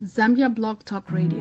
Zambia Blog Talk Radio.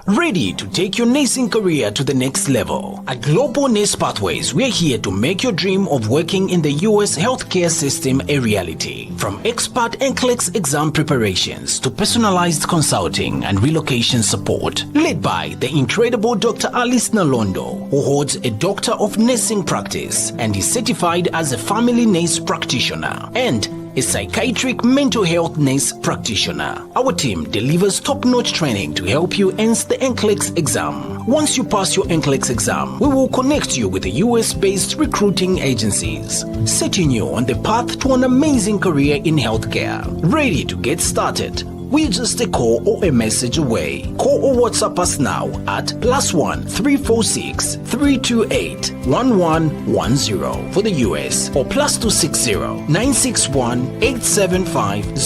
Ready to take your nursing career to the next level? At Global Nurse Pathways, we're here to make your dream of working in the U.S. healthcare system a reality. From expert NCLEX exam preparations to personalized consulting and relocation support, led by the incredible Dr. Alice Nalondo, who holds a Doctor of Nursing practice and is certified as a family nurse practitioner and a psychiatric mental health nurse practitioner. Our team delivers top-notch training to help you answer the NCLEX exam. Once you pass your NCLEX exam, we will connect you with the US-based recruiting agencies, setting you on the path to an amazing career in healthcare. Ready to get started? We're just a call or a message away. Call or WhatsApp us now at +1 346 328 1110 for the US or +260 961 875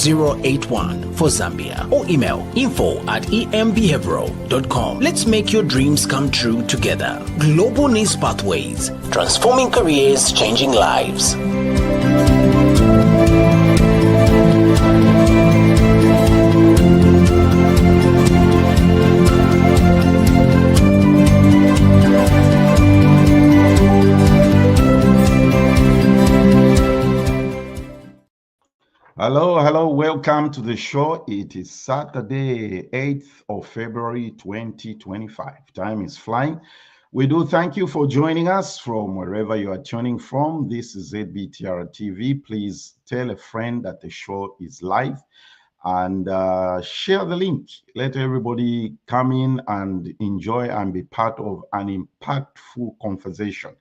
081 for Zambia or email info@embbehavioral.com. Let's make your dreams come true together. Global Nurse Pathways, transforming careers, changing lives. Hello, welcome to the show. It is Saturday, 8th of February, 2025. Time is flying. We do thank you for joining us from wherever you are tuning from. This is ZBTR TV. Please tell a friend that the show is live and share the link. Let everybody come in and enjoy and be part of an impactful conversation.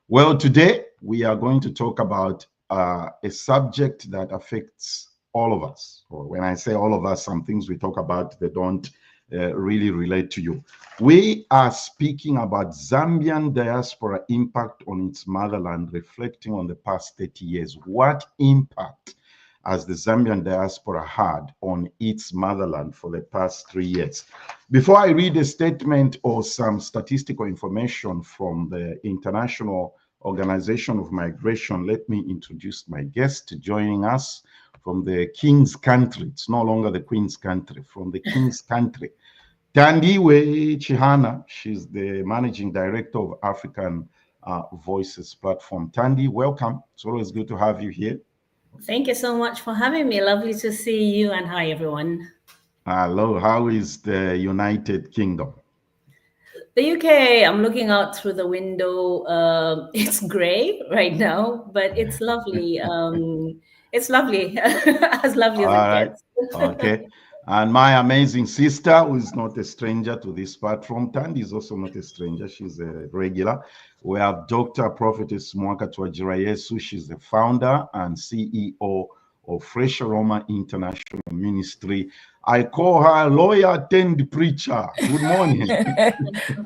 Well, today we are going to talk about a subject that affects all of us. Or when I say all of us, some things we talk about, they don't really relate to you. We are speaking about Zambian diaspora impact on its motherland, reflecting on the past 30 years. What impact has the Zambian diaspora had on its motherland for the past 3 years? Before I read a statement or some statistical information from the International Organization of Migration, let me introduce my guest joining us from the King's Country. It's no longer the Queen's Country, from the King's Country. Tandiwe Chihana, she's the Managing Director of African Voices Platform. Tandi, welcome. It's always good to have you here. Thank you so much for having me. Lovely to see you, and hi, everyone. Hello, how is the United Kingdom? The UK, I'm looking out through the window. It's gray right now, but it's lovely. It's lovely, as lovely as it gets. Okay. And my amazing sister, who is not a stranger to this platform, Tandy is also not a stranger. She's a regular. We have Dr. Prophetess Mwaka Twajirayesu. She's the founder and CEO of Fresh Aroma International Ministry. I call her lawyer turned preacher. Good morning.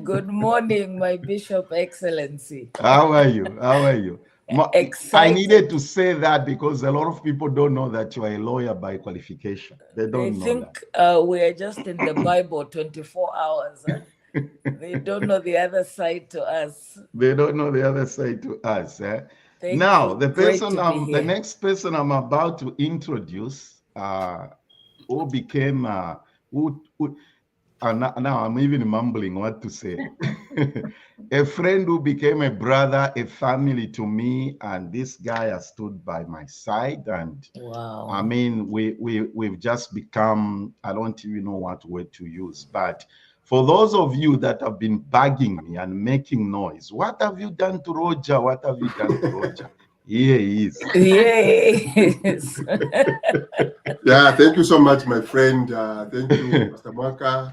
Good morning, my Bishop Excellency. How are you? How are you? Excited. I needed to say that because a lot of people don't know that you are a lawyer by qualification. They don't know think we are just in the Bible 24 hours. Huh? They don't know the other side to us. They don't know the other side to us. Eh? Thank Now, you. the next person I'm about to introduce, who became, now I'm even mumbling what to say. a friend who became a brother, a family to me, and this guy has stood by my side. And Wow. I mean, we've just become, I don't even know what word to use, but for those of you that have been bugging me and making noise, what have you done to Roger? What have you done to Roger? Here he is. Yes. Yeah, thank you so much, my friend. Thank you, Pastor Mwaka,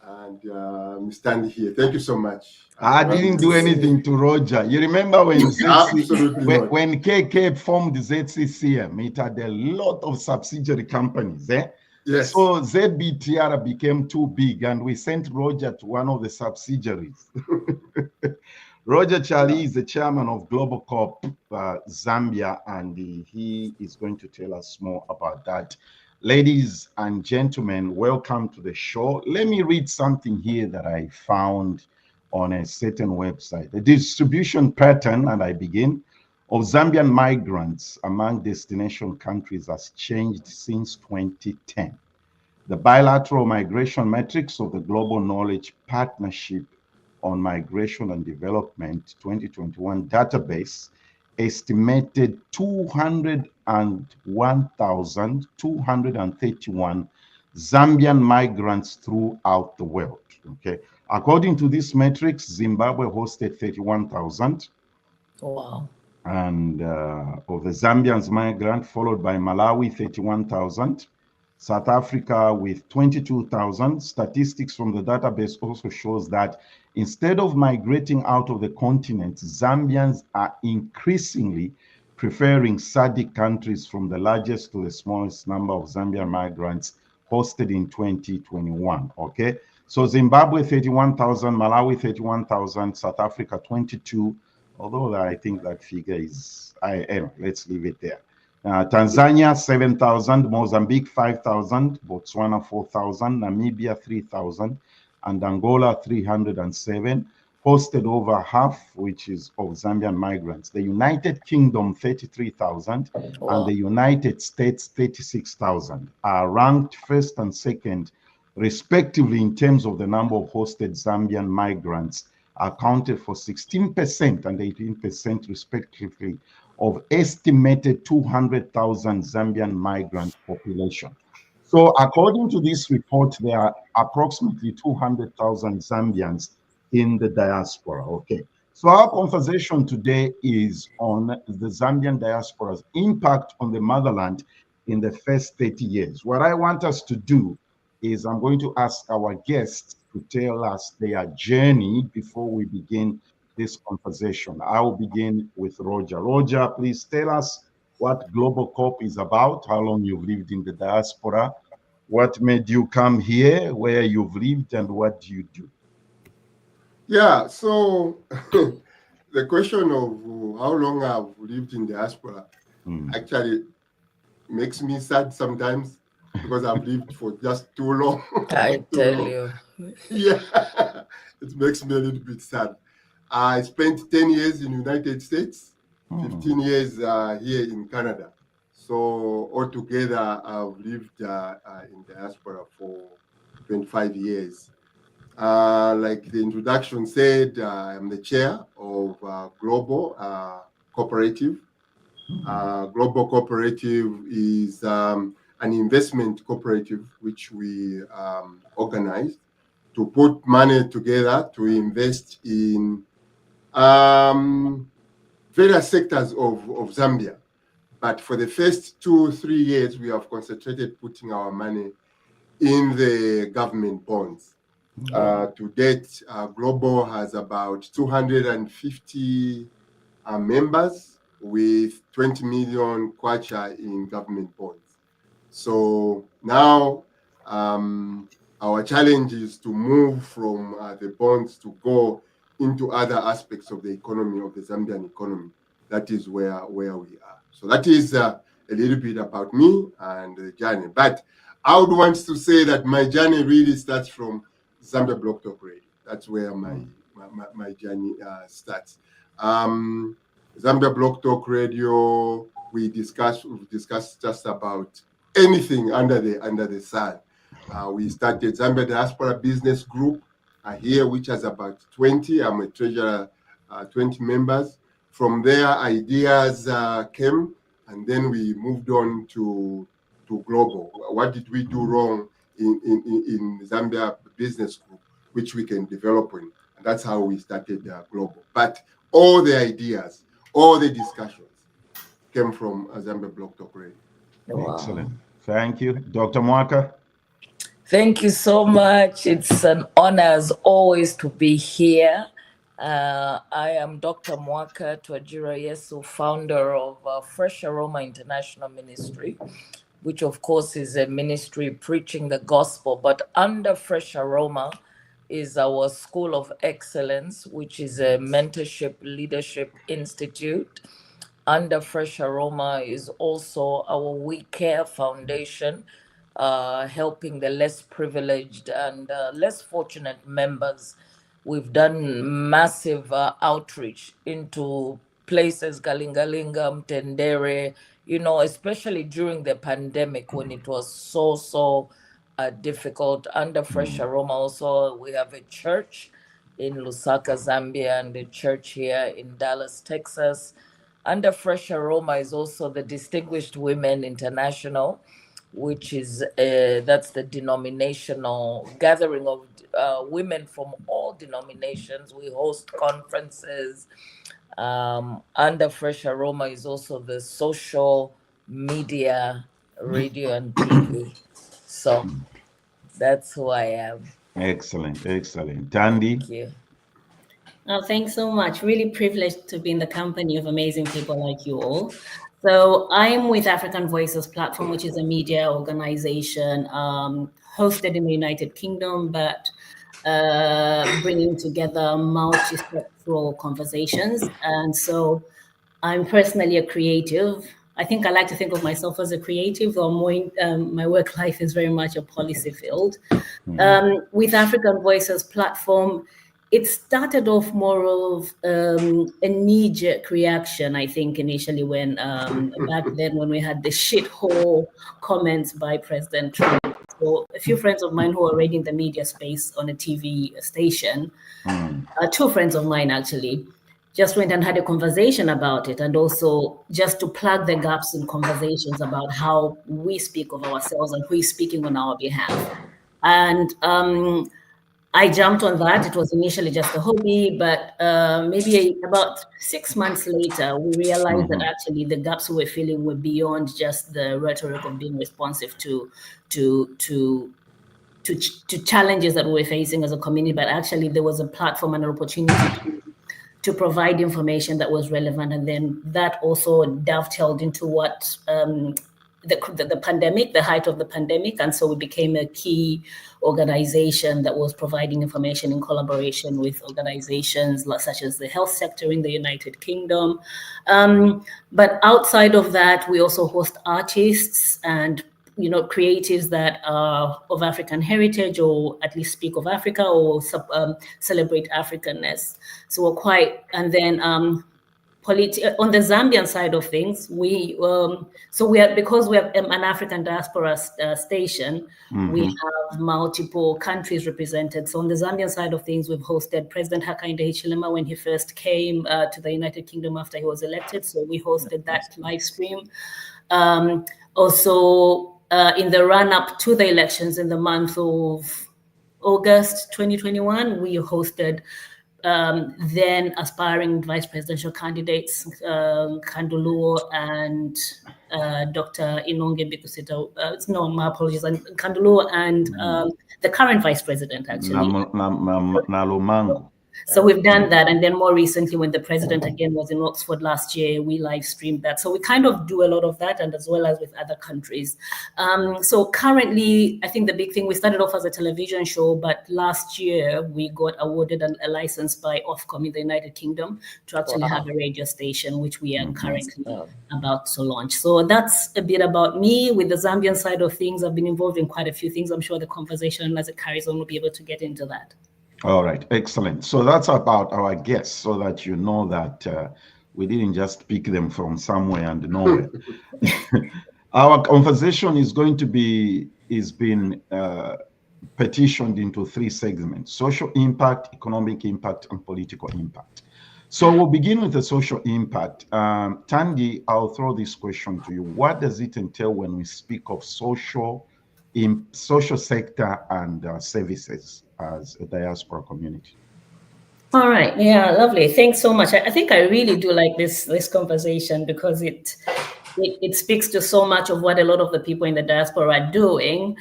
and Mr. Andy here. Thank you so much. I didn't do anything to Roger. You remember when Absolutely not. when KK formed ZCCM, it had a lot of subsidiary companies. Yes. So ZBTR became too big, and we sent Roger to one of the subsidiaries. Roger Charlie is the chairman of Global Corp Zambia, and he is going to tell us more about that. Ladies and gentlemen, welcome to the show. Let me read something here that I found on a certain website. The distribution pattern, and I begin, of Zambian migrants among destination countries has changed since 2010. The bilateral migration metrics of the Global Knowledge Partnership on Migration and Development 2021 database estimated 201,231 Zambian migrants throughout the world. Okay, according to these metrics, Zimbabwe hosted 31,000. Wow. And of the Zambians migrant, followed by Malawi 31,000. South Africa with 22,000. Statistics from the database also shows that instead of migrating out of the continent, Zambians are increasingly preferring SADC countries from the largest to the smallest number of Zambian migrants hosted in 2021. Okay, so Zimbabwe 31,000, Malawi 31,000, South Africa 22. Although I think that figure is, anyway, let's leave it there. Tanzania 7,000, Mozambique 5,000, Botswana 4,000, Namibia 3,000, and Angola 307, hosted over half, which is of Zambian migrants. The United Kingdom 33,000, Wow. and the United States 36,000 are ranked first and second, respectively, in terms of the number of hosted Zambian migrants, accounted for 16% and 18% respectively of estimated 200,000 Zambian migrant population. So according to this report, there are approximately 200,000 Zambians in the diaspora. Okay, so our conversation today is on the Zambian diaspora's impact on the motherland in the first 30 years. What I want us to do is I'm going to ask our guests to tell us their journey before we begin this conversation. I will begin with Roger. Roger, please tell us what Global Corp is about, how long you've lived in the diaspora, what made you come here, where you've lived, and what do you do? Yeah, so the question of how long I've lived in diaspora actually makes me sad sometimes, because I've lived for just too long. I tell you. Yeah, it makes me a little bit sad. I spent 10 years in the United States, 15 years here in Canada. So altogether, I've lived in diaspora for 25 years. Like the introduction said, I'm the chair of Global Cooperative. Global Cooperative is an investment cooperative which we organized to put money together to invest in various sectors of Zambia. But for the first 2-3 years, we have concentrated putting our money in the government bonds. To date, Global has about 250 members with 20 million kwacha in government bonds. So now our challenge is to move from the bonds to go into other aspects of the economy, of the Zambian economy. That is where we are. So that is a little bit about me and the journey. But I would want to say that my journey really starts from Zambia Block Talk Radio. That's where my journey starts. Zambia Block Talk Radio, we've discussed just about anything under the sun. We started Zambia Diaspora Business Group are here, which has about 20. I'm a treasurer, 20 members. From there, ideas came, and then we moved on to global. What did we do wrong in Zambia Business Group, which we can develop in? And that's how we started global. But all the ideas, all the discussions came from Zambia Block Talk Radio. Wow. Excellent. Thank you. Dr. Mwaka? Thank you so much. It's an honor as always to be here. I am Dr. Mwaka Twajira Yesu, founder of Fresh Aroma International Ministry, which of course is a ministry preaching the gospel. But under Fresh Aroma is our School of Excellence, which is a mentorship leadership institute. Under Fresh Aroma is also our We Care Foundation, helping the less privileged and less fortunate members. We've done massive outreach into places, Galingalingam, Tendere, you know, especially during the pandemic when it was so difficult. Under Fresh Aroma also, we have a church in Lusaka, Zambia, and a church here in Dallas, Texas. Under Fresh Aroma is also the Distinguished Women International, which is that's the denominational gathering of women from all denominations. We host conferences. Under Fresh Aroma is also the social media, radio and TV. So that's who I am. Excellent, excellent. Tandy? Thank you. Oh, thanks so much. Really privileged to be in the company of amazing people like you all. So I'm with African Voices Platform, which is a media organization hosted in the United Kingdom, but bringing together multi-sectoral conversations. And so I'm personally a creative. I think I like to think of myself as a creative, or more my work life is very much a policy field. With African Voices Platform, it started off more of a knee-jerk reaction, I think, initially when back then when we had the shithole comments by President Trump. So a few friends of mine who are already in the media space on a TV station, two friends of mine actually, just went and had a conversation about it, and also just to plug the gaps in conversations about how we speak of ourselves and who is speaking on our behalf. And I jumped on that. It was initially just a hobby, but maybe about 6 months later, we realized that actually the gaps we were feeling were beyond just the rhetoric of being responsive to challenges that we were facing as a community, but actually there was a platform and an opportunity to provide information that was relevant. And then that also dovetailed into what the pandemic, the height of the pandemic. And so we became a key organization that was providing information in collaboration with organizations such as the health sector in the United Kingdom. But outside of that, we also host artists and creatives that are of African heritage, or at least speak of Africa, or celebrate Africanness. So we're quite, and then on the Zambian side of things, because we have an African diaspora station, we have multiple countries represented. So on the Zambian side of things, we've hosted President Hakainde Hichilema when he first came to the United Kingdom after he was elected. So we hosted that live stream. Also, in the run-up to the elections in the month of August 2021, we hosted then aspiring vice presidential candidates, Kanduluo and Dr. Inonge Bikusita. No, my apologies, Kanduluo and the current vice president, actually. Nalomango. So we've done that. And then more recently, when the president again was in Oxford last year, we live streamed that. So we kind of do a lot of that, and as well as with other countries. So currently, I think the big thing, we started off as a television show, but last year we got awarded a license by Ofcom in the United Kingdom to actually have a radio station, which we are currently about to launch. So that's a bit about me. With the Zambian side of things, I've been involved in quite a few things. I'm sure the conversation as it carries on will be able to get into that. All right, excellent. So that's about our guests, so that you know that we didn't just pick them from somewhere and nowhere. Our conversation is going to be, petitioned into three segments: social impact, economic impact, and political impact. So we'll begin with the social impact. Tandy, I'll throw this question to you. What does it entail when we speak of social sector and services as a diaspora community? All right. Yeah, lovely. Thanks so much. I think I really do like this conversation because it speaks to so much of what a lot of the people in the diaspora are doing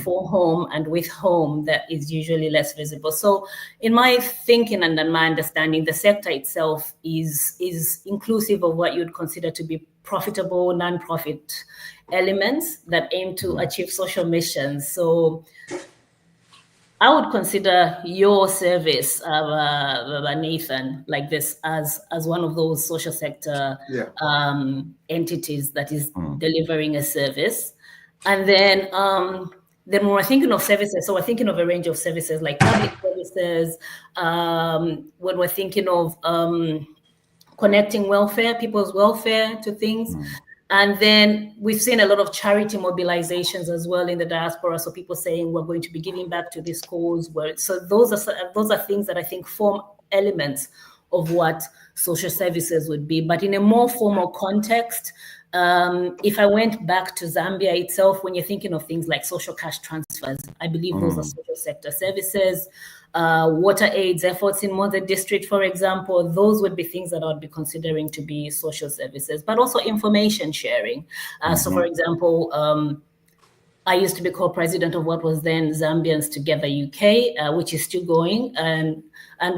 for home and with home that is usually less visible. So in my thinking and in my understanding, the sector itself is inclusive of what you'd consider to be profitable non-profit elements that aim to achieve social missions. So I would consider your service, Nathan, like this as one of those social sector entities that is delivering a service. And then when we're thinking of services, so we're thinking of a range of services like public services, when we're thinking of connecting welfare, people's welfare to things. And then we've seen a lot of charity mobilizations as well in the diaspora. So people saying we're going to be giving back to this cause. So those are things that I think form elements of what social services would be. But in a more formal context, if I went back to Zambia itself, when you're thinking of things like social cash transfers, I believe those are social sector services. Water aids efforts in Mother District, for example, those would be things that I would be considering to be social services, but also information sharing. So, for example, I used to be co-president of what was then Zambians Together UK, which is still going, and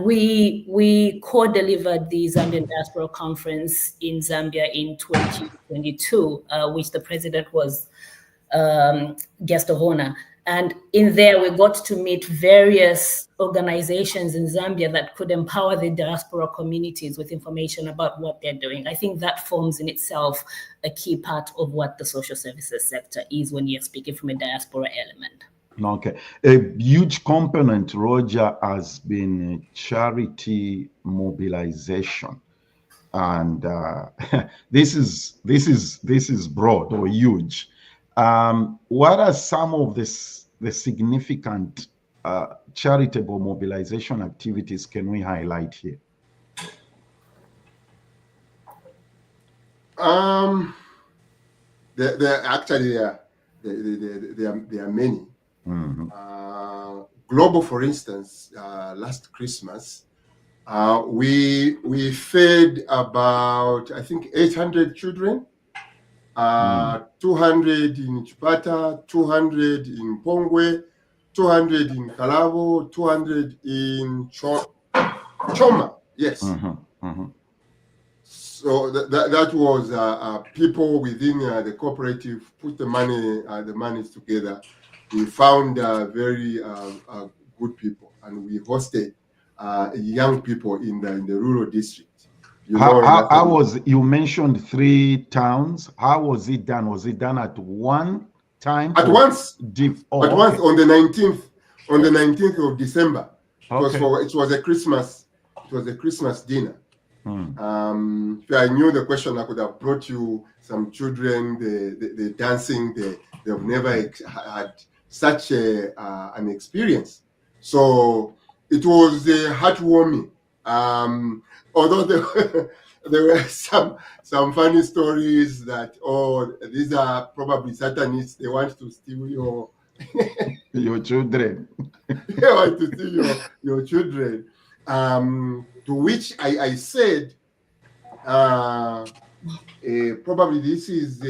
we co-delivered the Zambian Diaspora Conference in Zambia in 2022, which the president was guest of honor. And in there, we got to meet various organizations in Zambia that could empower the diaspora communities with information about what they're doing. I think that forms in itself a key part of what the social services sector is when you're speaking from a diaspora element. Okay. A huge component, Roger, has been charity mobilization. And this is broad or huge. What are some of the significant charitable mobilization activities can we highlight here? There are many. Global, for instance, last Christmas, we fed about, I think, 800 children. 200 in Chipata, 200 in Pongwe, 200 in Kalabo, 200 in Choma. Yes. So that was people within the cooperative put the monies together. We found very good people, and we hosted young people in the rural district. You mentioned 3 towns. How was it done? Was it done at one time? At once. Once on the 19th. On the 19th of December. It was a Christmas dinner. If I knew the question, I could have brought you some children, the dancing. They've never had such an experience. So it was heartwarming. Although there were some funny stories that, these are probably Satanists, they want to steal your children. They want to steal your children. To which I said, probably this is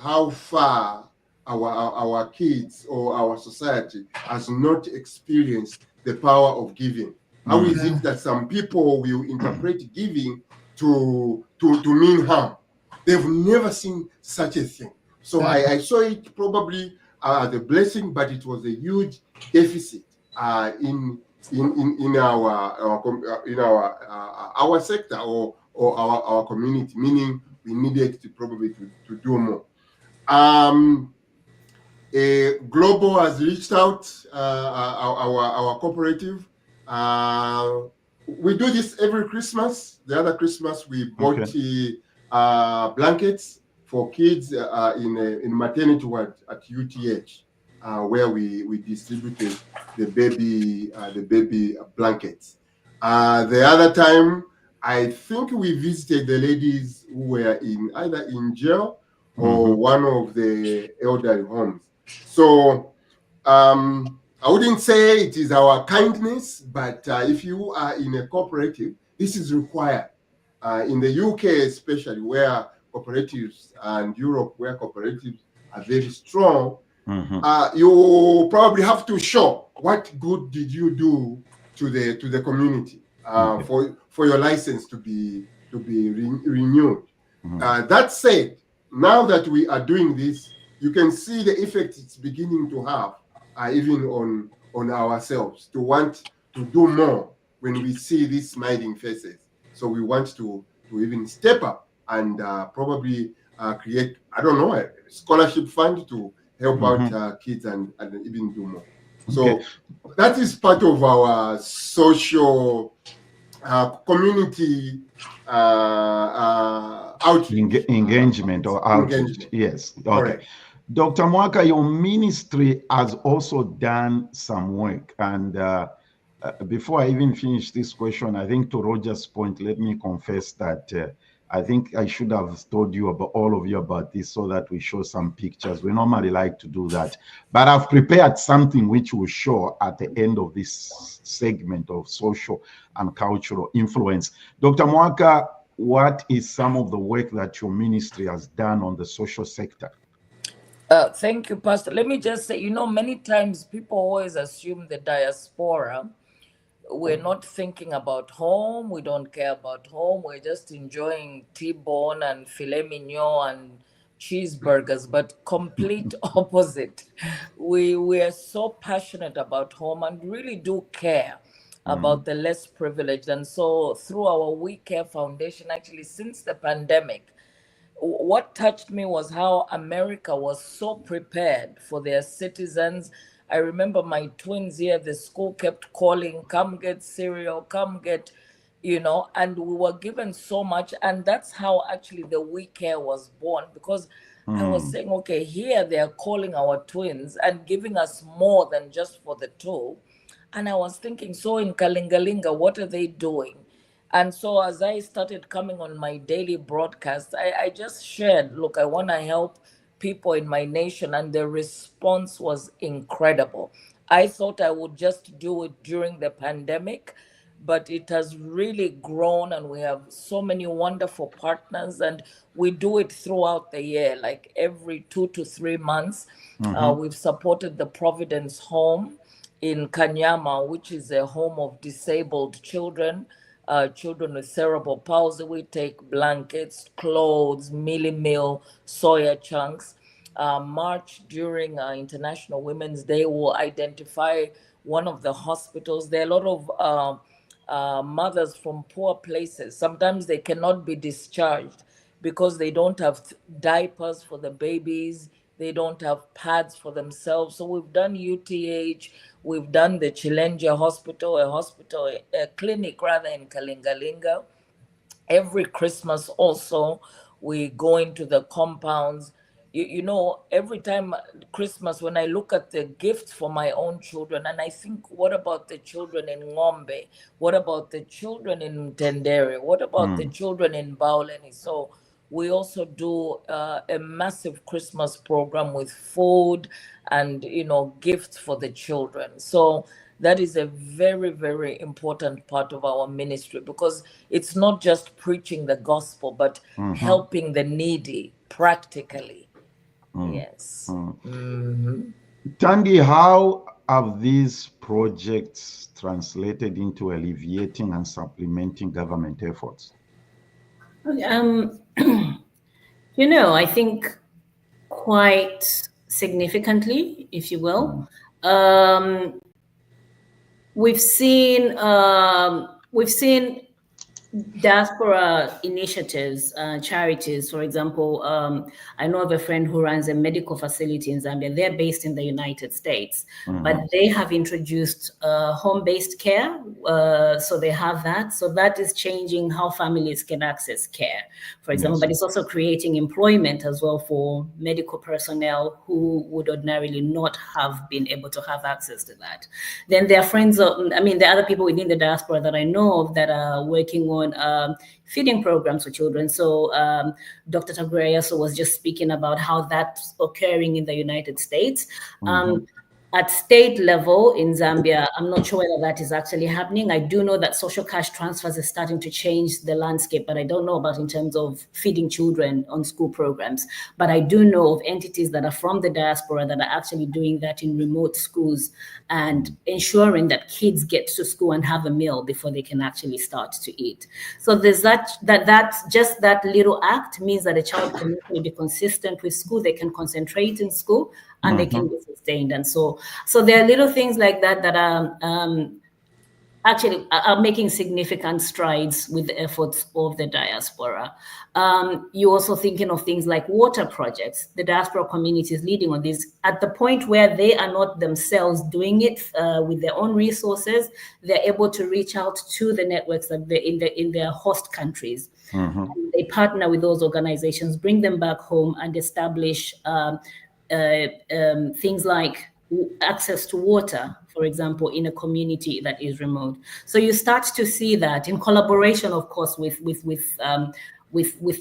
how far our kids or our society has not experienced the power of giving. How is it that some people will interpret giving to mean harm? They've never seen such a thing. So I saw it probably as a blessing, but it was a huge deficit in our sector or our community. Meaning we needed to probably to do more. Global has reached out, our cooperative. We do this every Christmas. The other Christmas we bought blankets for kids in maternity ward at UTH. where we distributed the baby blankets. The other time, I think we visited the ladies who were either in jail or one of the elderly homes. So I wouldn't say it is our kindness, but if you are in a cooperative, this is required. In the UK especially, where cooperatives, and Europe where cooperatives are very strong, you probably have to show what good did you do to the community for your license to be renewed. That said, now that we are doing this, you can see the effect it's beginning to have, even on ourselves, to want to do more when we see these smiling faces. So we want to even step up and probably create, I don't know, a scholarship fund to help out kids and even do more. So that is part of our social community outreach. Engagement or outreach. Yes. Okay. Correct. Dr. Mwaka, your ministry has also done some work. And before I even finish this question, I think to Roger's point, let me confess that I think I should have told you about all of you about this so that we show some pictures. We normally like to do that. But I've prepared something which will show at the end of this segment of social and cultural influence. Dr. Mwaka, what is some of the work that your ministry has done on the social sector? Thank you, Pastor. Let me just say, many times people always assume the diaspora, we're not thinking about home. We don't care about home. We're just enjoying T-bone and filet mignon and cheeseburgers, but complete opposite. We are so passionate about home and really do care about the less privileged. And so through our We Care Foundation, actually since the pandemic, what touched me was how America was so prepared for their citizens. I remember my twins here, the school kept calling, come get cereal, come get, and we were given so much. And that's how actually the We Care was born, because I was saying, okay, here they are calling our twins and giving us more than just for the two. And I was thinking, so in Kalingalinga, what are they doing? And so as I started coming on my daily broadcast, I just shared, look, I want to help people in my nation. And the response was incredible. I thought I would just do it during the pandemic, but it has really grown and we have so many wonderful partners and we do it throughout the year, like every 2 to 3 months. We've supported the Providence Home in Kanyama, which is a home of disabled children. Children with cerebral palsy. We take blankets, clothes, mealie meal, soya chunks. March during International Women's Day will identify one of the hospitals. There are a lot of mothers from poor places. Sometimes they cannot be discharged because they don't have diapers for the babies. They don't have pads for themselves. So we've done UTH, we've done the Chilenja Hospital, a clinic rather in Kalingalinga. Every Christmas also, we go into the compounds. Every time Christmas, when I look at the gifts for my own children, and I think, what about the children in Ngombe? What about the children in Tendere? What about the children in Bauleni? So we also do a massive Christmas program with food and, gifts for the children. So that is a very, very important part of our ministry, because it's not just preaching the gospel, but helping the needy practically. Yes. Tandy, how have these projects translated into alleviating and supplementing government efforts? I think quite significantly, if you will. We've seen diaspora initiatives, charities, for example, I know of a friend who runs a medical facility in Zambia. They're based in the United States, but they have introduced home-based care. So they have that. So that is changing how families can access care, for example, but it's also creating employment as well for medical personnel who would ordinarily not have been able to have access to that. Then there are friends of, there are other people within the diaspora that I know of that are working on feeding programs for children. So Dr. Tagureyeso was just speaking about how that's occurring in the United States. At state level in Zambia, I'm not sure whether that is actually happening. I do know that social cash transfers is starting to change the landscape, but I don't know about in terms of feeding children on school programs. But I do know of entities that are from the diaspora that are actually doing that in remote schools and ensuring that kids get to school and have a meal before they can actually start to eat. So there's that just that little act means that a child can be consistent with school, they can concentrate in school, and they can be sustained. And so there are little things like that that are actually are making significant strides with the efforts of the diaspora. You're also thinking of things like water projects. The diaspora community is leading on this at the point where they are not themselves doing it with their own resources. They're able to reach out to the networks that in their host countries. They partner with those organizations, bring them back home, and establish things like access to water, for example, in a community that is remote. So you start to see that in collaboration, of course, with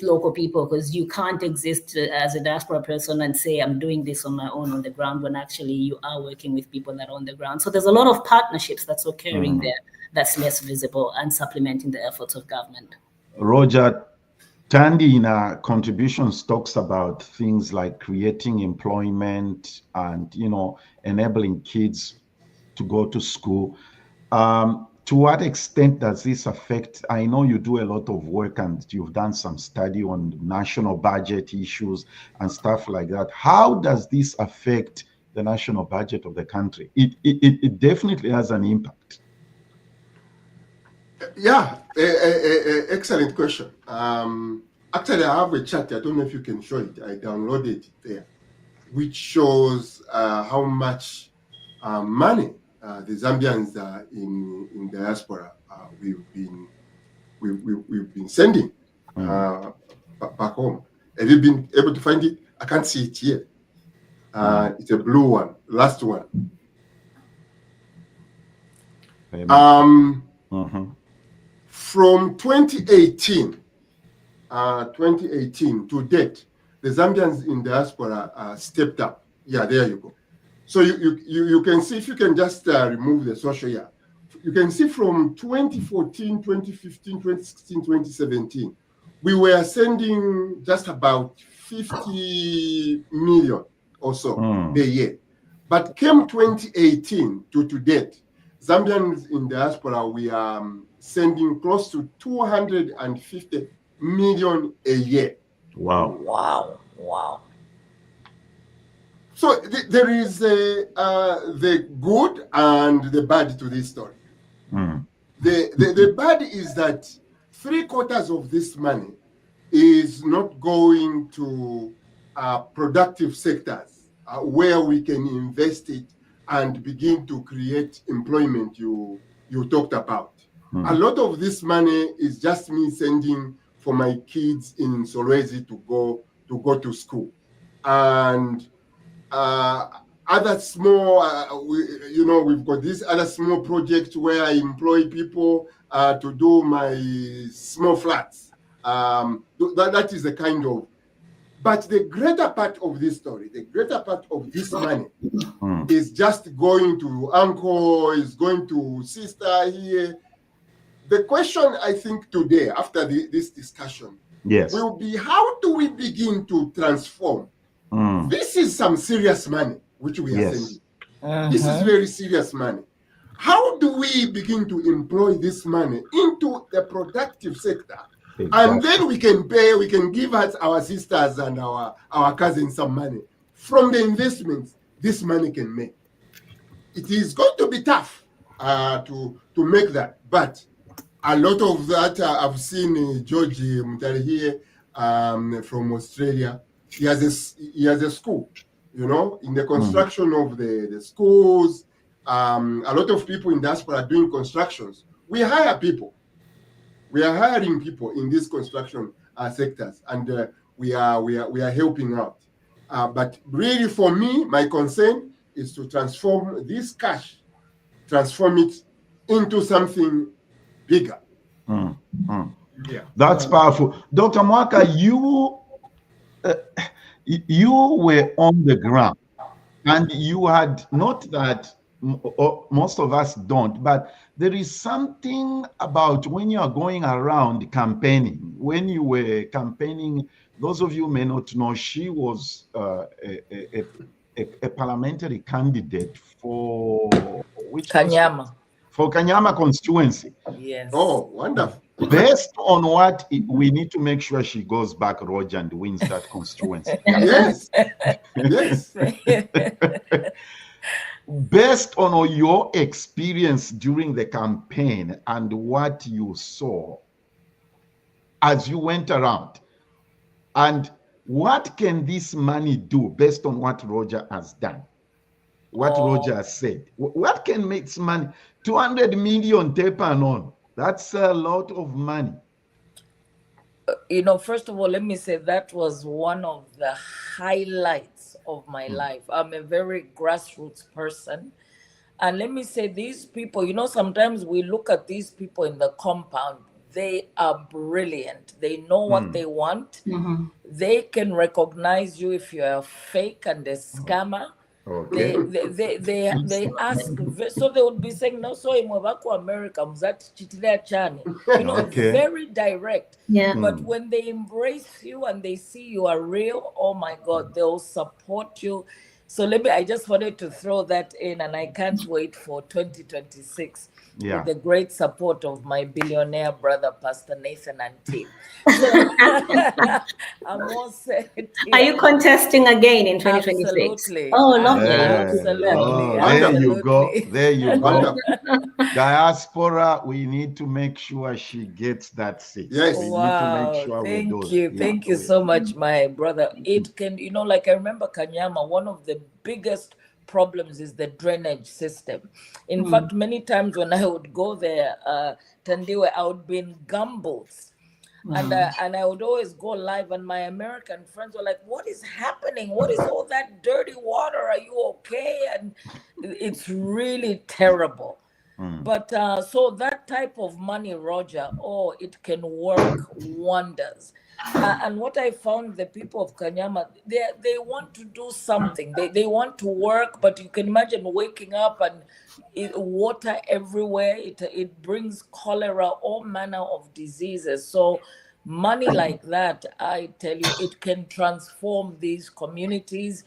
local people, because you can't exist as a diaspora person and say, I'm doing this on my own on the ground, when actually you are working with people that are on the ground. So there's a lot of partnerships that's occurring there that's less visible and supplementing the efforts of government. Roger, Tandy in our contributions talks about things like creating employment and, enabling kids to go to school. To what extent does this affect? I know you do a lot of work and you've done some study on national budget issues and stuff like that. How does this affect the national budget of the country? It definitely has an impact. Yeah, excellent question. Actually, I have a chart. I don't know if you can show it. I downloaded it there, which shows how much money the Zambians in diaspora we've been sending back home. Have you been able to find it? I can't see it here. It's a blue one, last one. From 2018 to date, the Zambians in diaspora stepped up. Yeah, there you go. So you can see, if you can just remove the social year, you can see from 2014, 2015, 2016, 2017, we were sending just about 50 million or so a year. But came 2018 to date, Zambians in diaspora, we are sending close to 250 million a year. Wow. So there is the good and the bad to this story. The bad is that 3/4 of this money is not going to productive sectors where we can invest it and begin to create employment you talked about. A lot of this money is just me sending for my kids in Solwezi to go to school, and other small, we've got this other small project where I employ people to do my small flats. That is the kind of. But the greater part of this story, the greater part of this money is just going to uncle, is going to sister here. The question I think today, after this discussion, will be how do we begin to transform? This is some serious money which we are sending. This is very serious money. How do we begin to employ this money into the productive sector? Exactly. And then we can pay, we can give us our sisters and our cousins some money from the investments this money can make. It is going to be tough to make that, but a lot of that I've seen George Mutari here from Australia. He has a school, you know, in the construction of the schools. A lot of people in diaspora are doing constructions. We hire people. We are hiring people in these construction sectors, and we are helping out. But really, for me, my concern is to transform this cash, transform it into something bigger. Yeah, That's powerful. Dr. Mwaka, you were on the ground, and you had, not that most of us don't, but there is something about when you are going around campaigning. When you were campaigning, those of you may not know, she was a parliamentary candidate for which Kanyama. for Kanyama constituency. Yes. Oh, wonderful. Based on what we need to make sure she goes back, Roger, and wins that constituency. Yes. Yes. Based on your experience during the campaign and what you saw as you went around, and what can this money do based on what Roger has done? What Roger has said. What can make this money? 200 million tape and on. That's a lot of money. You know, first of all, let me say that was one of the highlights of my life. I'm a very grassroots person. And let me say, these people, you know, sometimes we look at these people in the compound, they are brilliant. They know what they want. They can recognize you if you're a fake and a scammer. Okay. They ask, so they would be saying, no, so in America, you know, Okay. very direct. Yeah. But when they embrace you and they see you are real, oh my God, they'll support you. So I just wanted to throw that in, and I can't wait for 2026 with the great support of my billionaire brother, Pastor Nathan and team. So, I'm all set. Are you contesting again in 2026? Absolutely. Oh, lovely. Absolutely. There you go. There you go. Wonderful. Diaspora, we need to make sure she gets that seat. Yes. We Wow, need to make sure we do thank you. it. Thank you so much, my brother. It can, you know, like I remember Kanyama, one of the biggest problems is the drainage system. In fact, many times when I would go there, Tandiwe, I would be in gumboots. And I would always go live, and my American friends were like, what is happening? What is all that dirty water? Are you okay? And it's really terrible. But so that type of money, Roger, it can work wonders. And what I found, the people of Kanyama, they want to do something. They want to work, but you can imagine waking up and water everywhere. It brings cholera, all manner of diseases. So money like that, I tell you, it can transform these communities.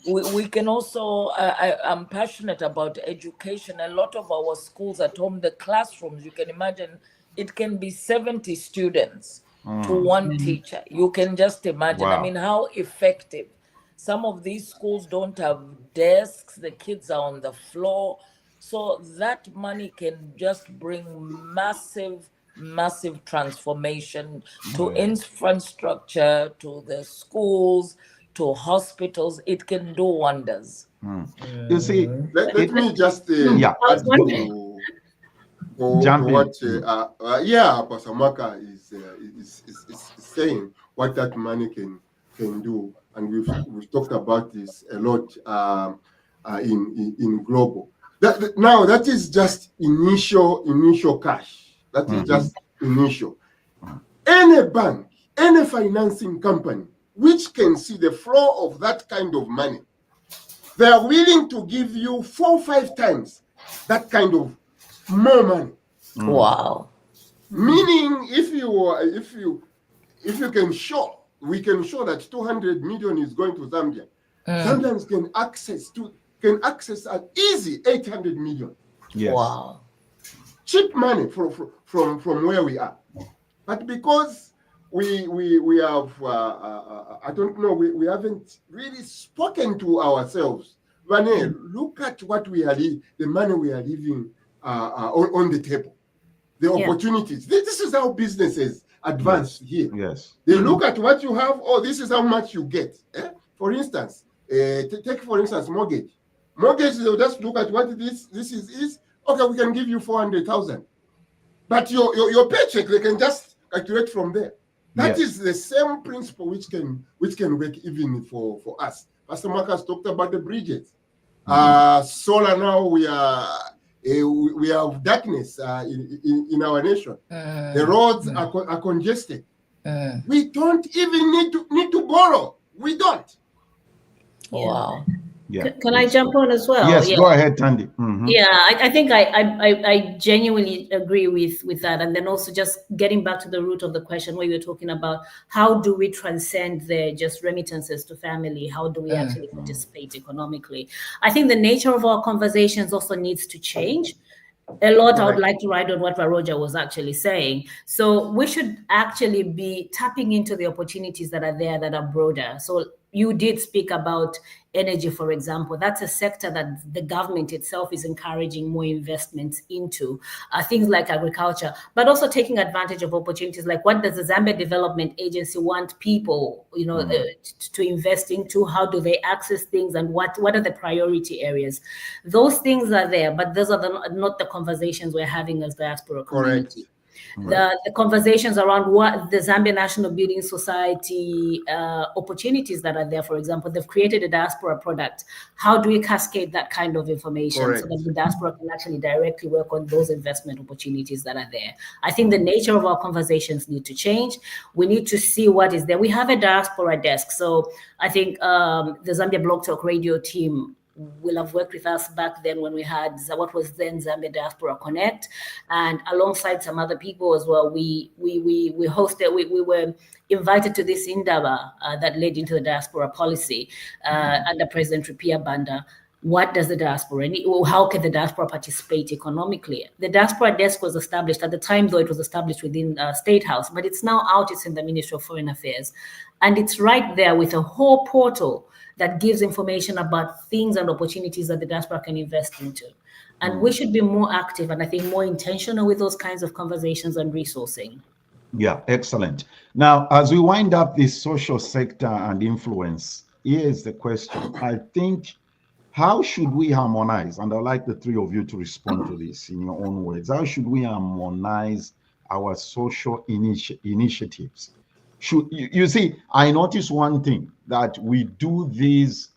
We can also, I'm passionate about education. A lot of our schools at home, the classrooms, you can imagine, it can be 70 students to one teacher. You can just imagine. Wow. I mean, how effective. Some of these schools don't have desks. The kids are on the floor. So that money can just bring massive transformation to infrastructure, to the schools, to hospitals. It can do wonders. You see, Let me just add to what Pastor Maka is saying, what that money can do, and we've talked about this a lot in global. That is just initial cash. That is just initial. Any bank, any financing company which can see the flow of that kind of money, they are willing to give you 4 or 5 times that kind of more money. Wow. Meaning, if you can show, we can show that 200 million is going to Zambia. Zambians can access an easy 800 million. Yes. Wow. Cheap money from where we are. But because we have, I don't know, we haven't really spoken to ourselves. Vane, look at what we are, the money we are leaving on the table. the opportunities. This is how businesses advance here. Yes. They look at what you have. Oh, this is how much you get. For instance, take for instance mortgage. Mortgage, they'll just look at what this is. Okay, we can give you 400,000, but your paycheck they can just calculate from there. That is the same principle which can work even for us. Pastor Marcus talked about the bridges. Solar now we have darkness in our nation. The roads are congested. We don't even need to borrow. We don't. Wow. Yeah. Can I jump on as well? Yes, go ahead, Tandy. Yeah, I think I genuinely agree with that. And then also just getting back to the root of the question where you were talking about how do we transcend the just remittances to family? How do we actually participate economically? I think the nature of our conversations also needs to change. A lot I would like to write on what Roger was actually saying. So we should actually be tapping into the opportunities that are there that are broader. So you did speak about energy, for example. That's a sector that the government itself is encouraging more investments into, things like agriculture, but also taking advantage of opportunities like what does the Zambian Development Agency want people, to invest into? How do they access things, and what are the priority areas? Those things are there, but those are not the conversations we're having as diaspora community. The conversations around what the Zambian National Building Society opportunities that are there. For example, they've created a diaspora product. How do we cascade that kind of information so that the diaspora can actually directly work on those investment opportunities that are there? I think the nature of our conversations need to change. We need to see what is there. We have a diaspora desk. So I think the Zambia Blog Talk Radio team will have worked with us back then when we had what was then Zambian Diaspora Connect, and alongside some other people as well. We hosted. We were invited to this Indaba that led into the diaspora policy under President Rupia Banda. What does the diaspora need? How can the diaspora participate economically? The diaspora desk was established at the time, though it was established within State House, but it's now out. It's in the Ministry of Foreign Affairs, and it's right there with a whole portal that gives information about things and opportunities that the diaspora can invest into. And we should be more active and I think more intentional with those kinds of conversations and resourcing. Yeah, excellent. Now, as we wind up this social sector and influence, here's the question. I think, how should we harmonize? And I'd like the three of you to respond to this in your own words. How should we harmonize our social initiatives? You see, I noticed one thing, that we do these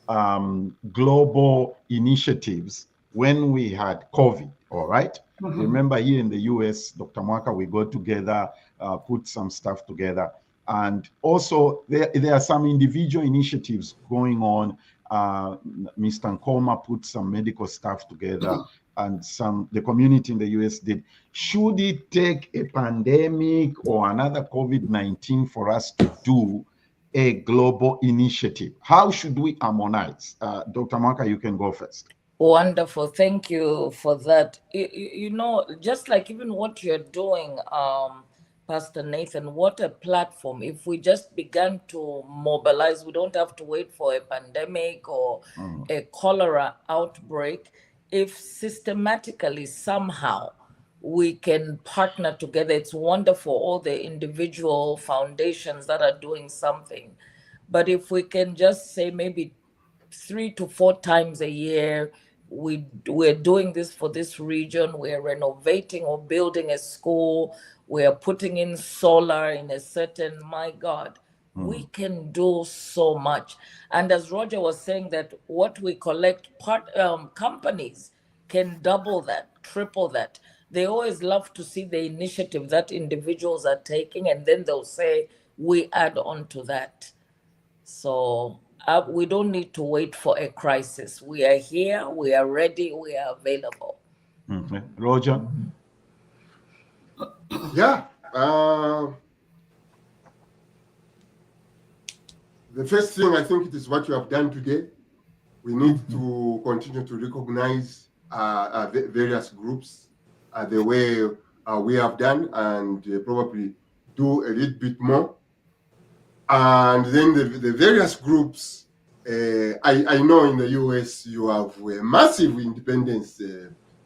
global initiatives when we had COVID, all right? Remember here in the US, Dr. Mwaka, we got together, put some stuff together. And also there are some individual initiatives going on. Mr. Nkoma put some medical stuff together, and the community in the US did. Should it take a pandemic or another COVID-19 for us to do a global initiative? How should we harmonize? Dr. Mwaka, you can go first. Wonderful. Thank you for that. You know, just like even what you're doing, Pastor Nathan, what a platform. If we just began to mobilize, we don't have to wait for a pandemic or a cholera outbreak. If systematically somehow we can partner together, it's wonderful, all the individual foundations that are doing something. But if we can just say maybe 3 to 4 times a year, we're doing this for this region, we're renovating or building a school, we're putting in solar in a certain, my God, we can do so much. And as Roger was saying, that what we collect, companies can double that, triple that. They always love to see the initiative that individuals are taking, and then they'll say, we add on to that. So we don't need to wait for a crisis. We are here, we are ready, we are available. Roger? Yeah. The first thing, I think it is what you have done today. We need to continue to recognize various groups the way we have done, and probably do a little bit more. And then the various groups, I know in the US you have a massive independence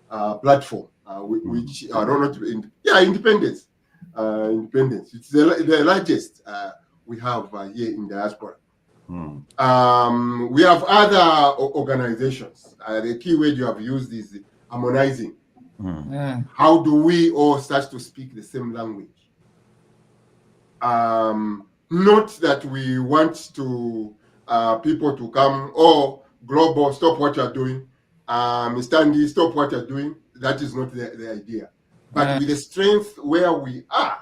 platform. which are not independence. Independence. It's the largest we have here in diaspora. We have other organizations. The key word you have used is harmonizing. How do we all start to speak the same language? Not that we want to people to come, global, stop what you're doing. Mr. Andy, stop what you're doing. That is not the idea. But with the strength where we are,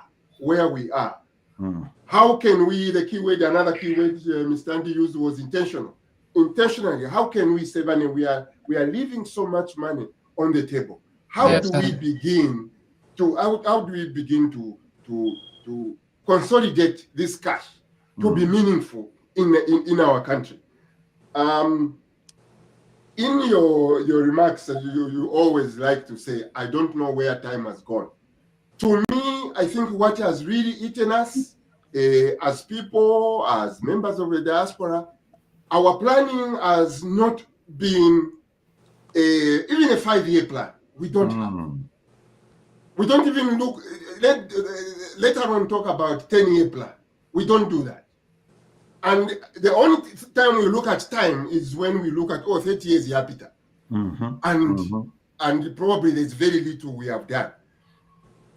how can we, another keyword Mr. Andy used was intentional. Intentionally, how can we save money? We are leaving so much money on the table. How do we begin to consolidate this cash to be meaningful in our country? In your remarks, you always like to say, I don't know where time has gone. To me, I think what has really eaten us as people, as members of the diaspora, our planning has not been even a 5-year plan. We don't have. We don't even look, later on talk about 10-year plan. We don't do that. And the only time we look at time is when we look at, 30 years, Peter. And probably there's very little we have done.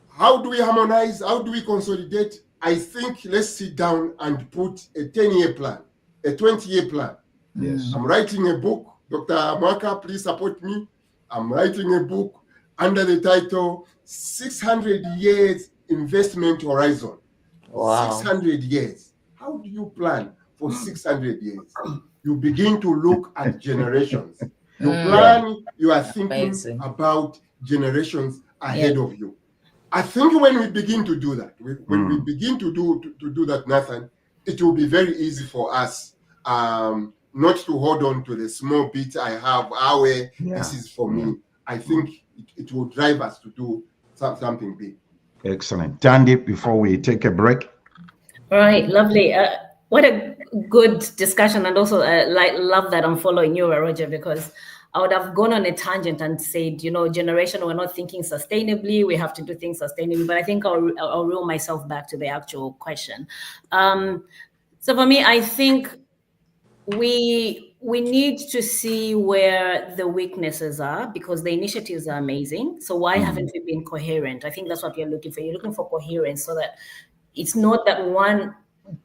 How do we harmonize? How do we consolidate? I think let's sit down and put a 10-year plan, a 20-year plan. Yes. I'm writing a book. Dr. Mwaka, please support me. I'm writing a book under the title 600 Years Investment Horizon. Wow. 600 years. How do you plan for 600 years? You begin to look at generations. You plan, you are thinking about generations ahead of you. I think when we begin to do that, when we begin to do that, Nathan, it will be very easy for us not to hold on to the small bit I have, this is for me. I think it will drive us to do something big. Excellent. Tandy, before we take a break. All right, lovely. What a good discussion, and also love that I'm following you, Roger, because I would have gone on a tangent and said, generation, we're not thinking sustainably, we have to do things sustainably, but I think I'll reel myself back to the actual question. So for me, I think we need to see where the weaknesses are, because the initiatives are amazing. So why haven't we been coherent? I think that's what you're looking for. You're looking for coherence, so that it's not that one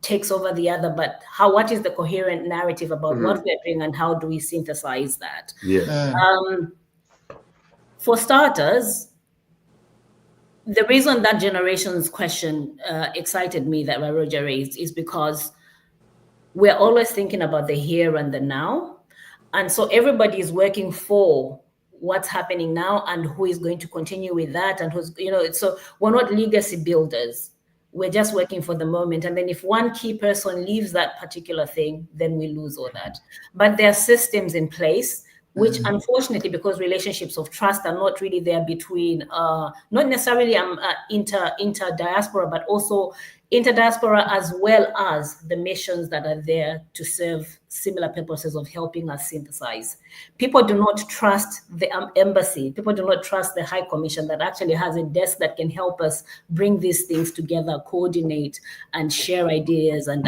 takes over the other, but what is the coherent narrative about what we're doing, and how do we synthesize that? Yes. For starters, the reason that generations question excited me, that Roger raised, is because we're always thinking about the here and the now. And so everybody is working for what's happening now and who is going to continue with that, and who's, so we're not legacy builders. We're just working for the moment. And then if one key person leaves that particular thing, then we lose all that. But there are systems in place, which unfortunately, because relationships of trust are not really there between, not necessarily inter-diaspora, but also inter-diaspora, as well as the missions that are there to serve similar purposes of helping us synthesize. People do not trust the embassy. People do not trust the High Commission that actually has a desk that can help us bring these things together, coordinate, and share ideas. And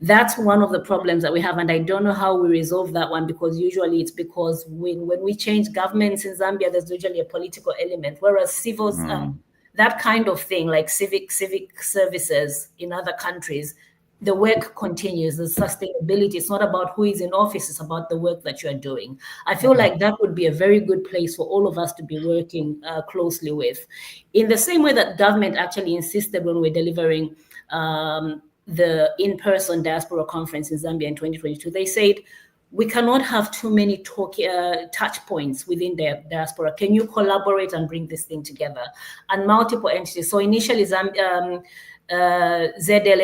that's one of the problems that we have. And I don't know how we resolve that one, because usually it's because when we change governments in Zambia, there's usually a political element, whereas civils, that kind of thing, like civic services in other countries, the work continues, the sustainability. It's not about who is in office, it's about the work that you're doing. I feel like that would be a very good place for all of us to be working closely with. In the same way that government actually insisted when we're delivering the in-person diaspora conference in Zambia in 2022, they said, we cannot have too many touch points within the diaspora. Can you collaborate and bring this thing together? And multiple entities. So initially, ZLA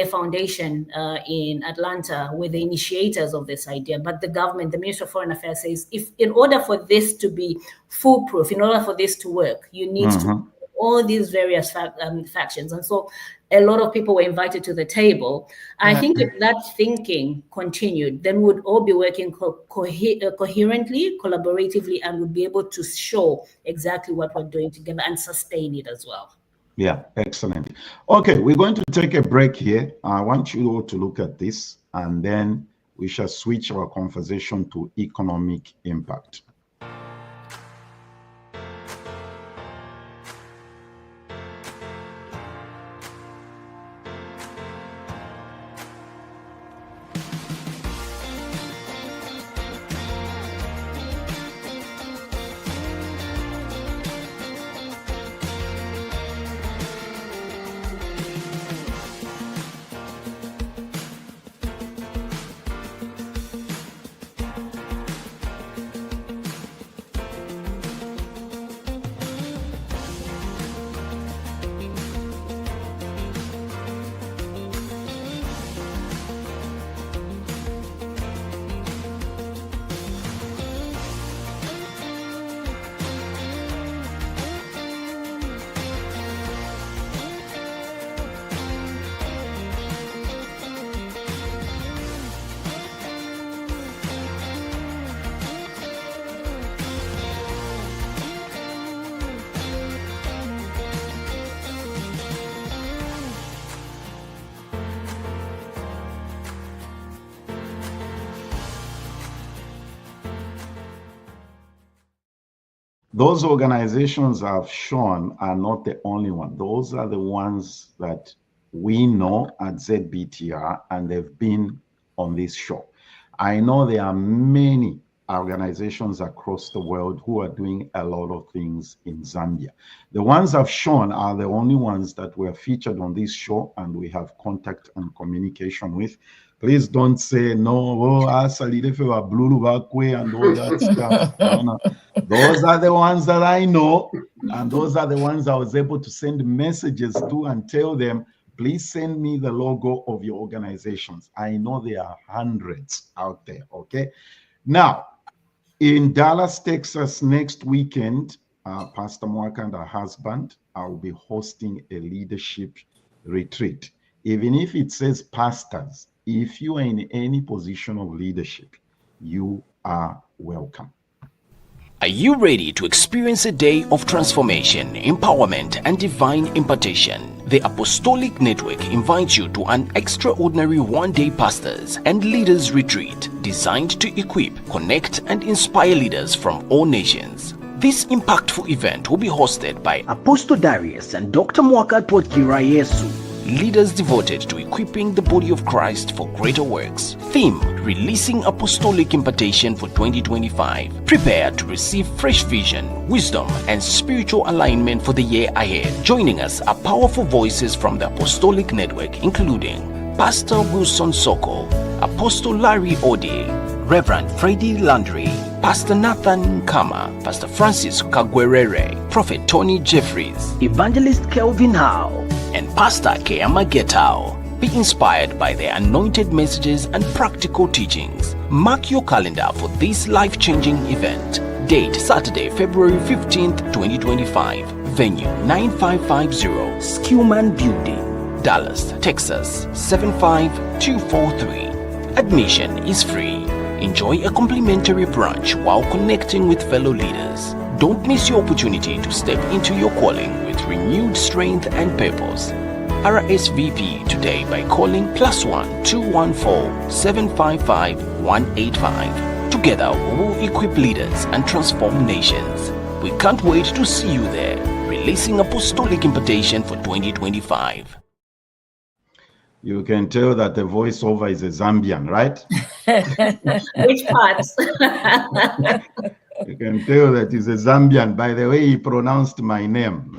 Foundation in Atlanta were the initiators of this idea, but the government, the Ministry of Foreign Affairs, says, if in order for this to be foolproof, in order for this to work, you need to all these various factions. And so a lot of people were invited to the table. I think if that thinking continued, then we'd all be working coherently, collaboratively, and would be able to show exactly what we're doing together and sustain it as well. Yeah, excellent. Okay, we're going to take a break here. I want you all to look at this, and then we shall switch our conversation to economic impact. Those organizations I've shown are not the only one. Those are the ones that we know at ZBTR, and they've been on this show. I know there are many organizations across the world who are doing a lot of things in Zambia. The ones I've shown are the only ones that were featured on this show and we have contact and communication with. Please don't say, no, oh, Blulu Bakwe and all that stuff. No. Those are the ones that I know, and those are the ones I was able to send messages to and tell them, please send me the logo of your organizations. I know there are hundreds out there, okay? Now, in Dallas, Texas, next weekend, Pastor Mwaka and her husband, I will be hosting a leadership retreat. Even if it says pastors, if you are in any position of leadership, you are welcome. Are you ready to experience a day of transformation, empowerment, and divine impartation? The Apostolic Network invites you to an extraordinary one-day pastors and leaders retreat designed to equip, connect, and inspire leaders from all nations. This impactful event will be hosted by Apostle Darius and Dr. Mwaka Twakira Yesu, leaders devoted to equipping the body of Christ for greater works. Theme: Releasing Apostolic Impartation for 2025. Prepare to receive fresh vision, wisdom, and spiritual alignment for the year ahead. Joining us are powerful voices from the Apostolic Network, including Pastor Wilson Soko, Apostle Larry Ode, Reverend Freddie Landry, Pastor Nathan Kama, Pastor Francis Kagwerere, Prophet Tony Jeffries, Evangelist Kelvin Howe, and Pastor Keama Getao. Be inspired by their anointed messages and practical teachings. Mark your calendar for this life-changing event. Date: Saturday, February 15th, 2025. Venue: 9550 Skillman Building, Dallas, Texas 75243. Admission is free. Enjoy a complimentary brunch while connecting with fellow leaders. Don't miss your opportunity to step into your calling with renewed strength and purpose. RSVP today by calling +1 214 755 185. Together we will equip leaders and transform nations. We can't wait to see you there. Releasing Apostolic Impartation for 2025. You can tell that the voiceover is a Zambian, right? Which parts? You can tell that he's a Zambian by the way he pronounced my name.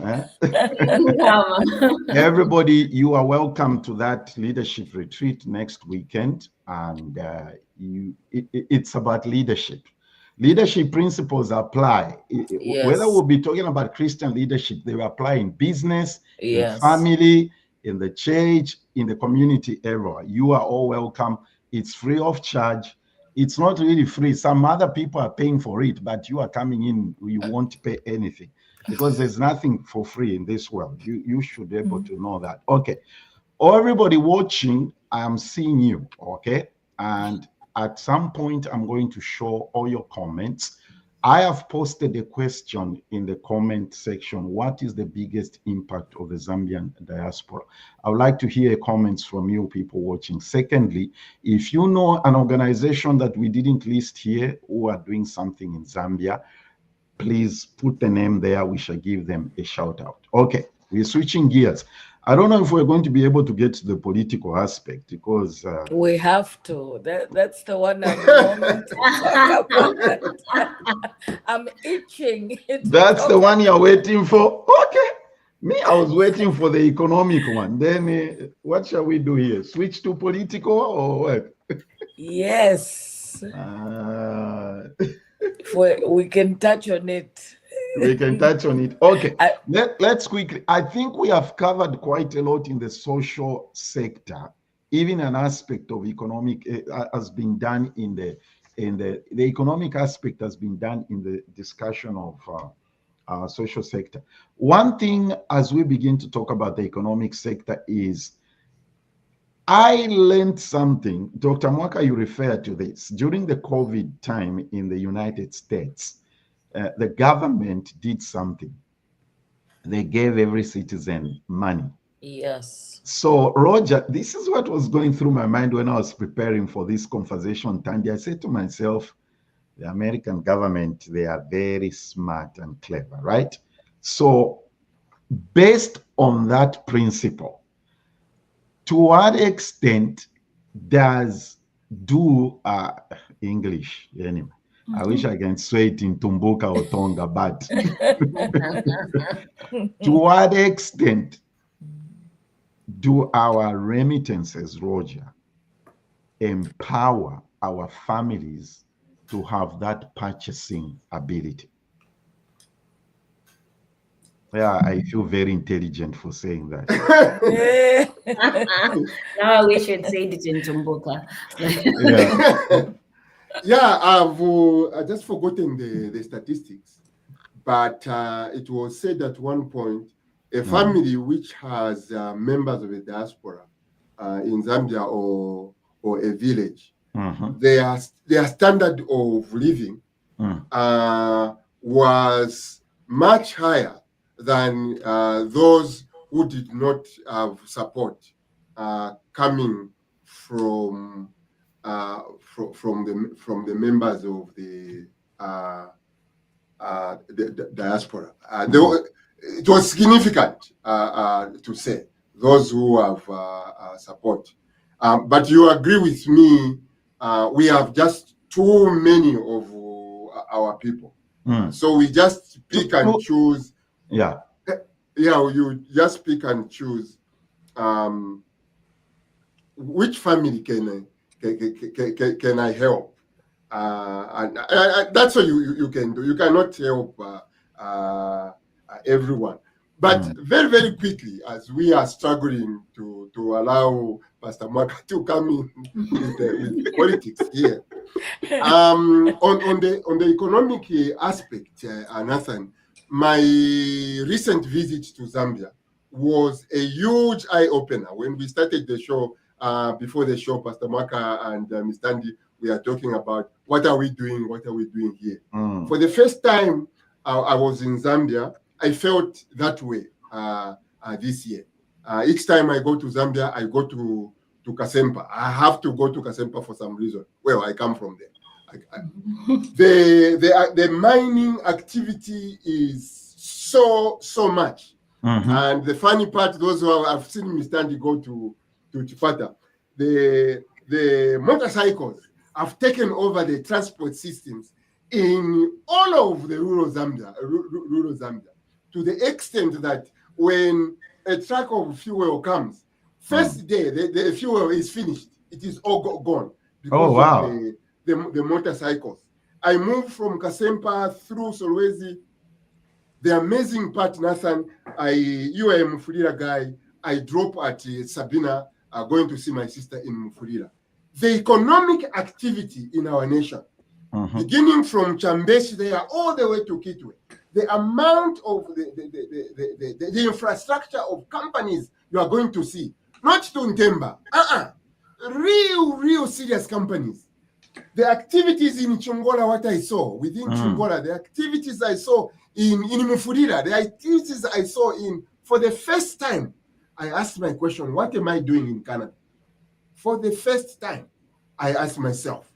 Everybody, you are welcome to that leadership retreat next weekend. And it's about leadership. Leadership principles apply. Yes. Whether we'll be talking about Christian leadership, they will apply in business, Yes. in family, in the church, in the community area. You are all welcome. It's free of charge. It's not really free. Some other people are paying for it, but you are coming in, you won't pay anything. because there's nothing for free in this world. You should be able to know that. Okay. Everybody watching, I am seeing you, okay? And at some point, I'm going to show all your comments. I have posted a question in the comment section. What is the biggest impact of the Zambian diaspora? I would like to hear comments from you people watching. Secondly, if you know an organization that we didn't list here who are doing something in Zambia, please put the name there. We shall give them a shout out. Okay, we're switching gears. I don't know if we're going to be able to get to the political aspect because we have to. That's the one I'm longing to talk about. I'm itching. That's the one you're waiting for. Okay. Me, I was waiting for the economic one. Then what shall we do here? Switch to political or what? Yes. We can touch on it. We can touch on it. Okay, let's quickly. I think we have covered quite a lot in the social sector. Even an aspect of economic has been done in the economic aspect has been done in the discussion of social sector. One thing as we begin to talk about the economic sector is I learned something. Dr. Mwaka, you referred to this. During the COVID time in the United States, the government did something. They gave every citizen money. Yes. So, Roger, this is what was going through my mind when I was preparing for this conversation, Tandy. I said to myself, the American government, they are very smart and clever, right? So, based on that principle, to what extent does English anyway? I wish I can say it in Tumbuka or Tonga, but to what extent do our remittances, Roger, empower our families to have that purchasing ability? Yeah, I feel very intelligent for saying that. Now I wish you'd said it in Tumbuka. Yeah, I've just forgotten the statistics, but it was said at one point, a family which has members of the diaspora in Zambia or a village, their standard of living was much higher than those who did not have support coming from the members of the diaspora. It was significant to say those who have support. But you agree with me? We have just too many of our people, so we just pick and choose. Yeah, you just pick and choose. Which family can I help? And that's what you can do. You cannot help everyone. But very, very quickly, as we are struggling to allow Pastor Mwaka to come in with the politics here, on the economic aspect, Nathan, my recent visit to Zambia was a huge eye-opener. When we started the show, before the show, Pastor Mwaka and Ms. Tandy, we are talking about what are we doing here. For the first time I was in Zambia, I felt that way this year. Each time I go to Zambia, I go to Kasempa. I have to go to Kasempa for some reason. Well, I come from there. The mining activity is so much. And the funny part, those who have seen me go to Chipata, the motorcycles have taken over the transport systems in all of the rural Zambia, to the extent that when a truck of fuel comes, first day the fuel is finished, it is all gone because of the motorcycles. I moved from Kasempa through Solwezi. The amazing part, Nathan, you are a Mufulira guy. I drop at Sabina, going to see my sister in Mufulira. The economic activity in our nation, beginning from Chambeshi there all the way to Kitwe, the amount of the infrastructure of companies you are going to see, not Tuntemba, real serious companies. The activities in Chongola, what I saw within Chongola, the activities I saw in Mufurira, the activities I saw for the first time, I asked my question, what am I doing in Canada? For the first time, I asked myself.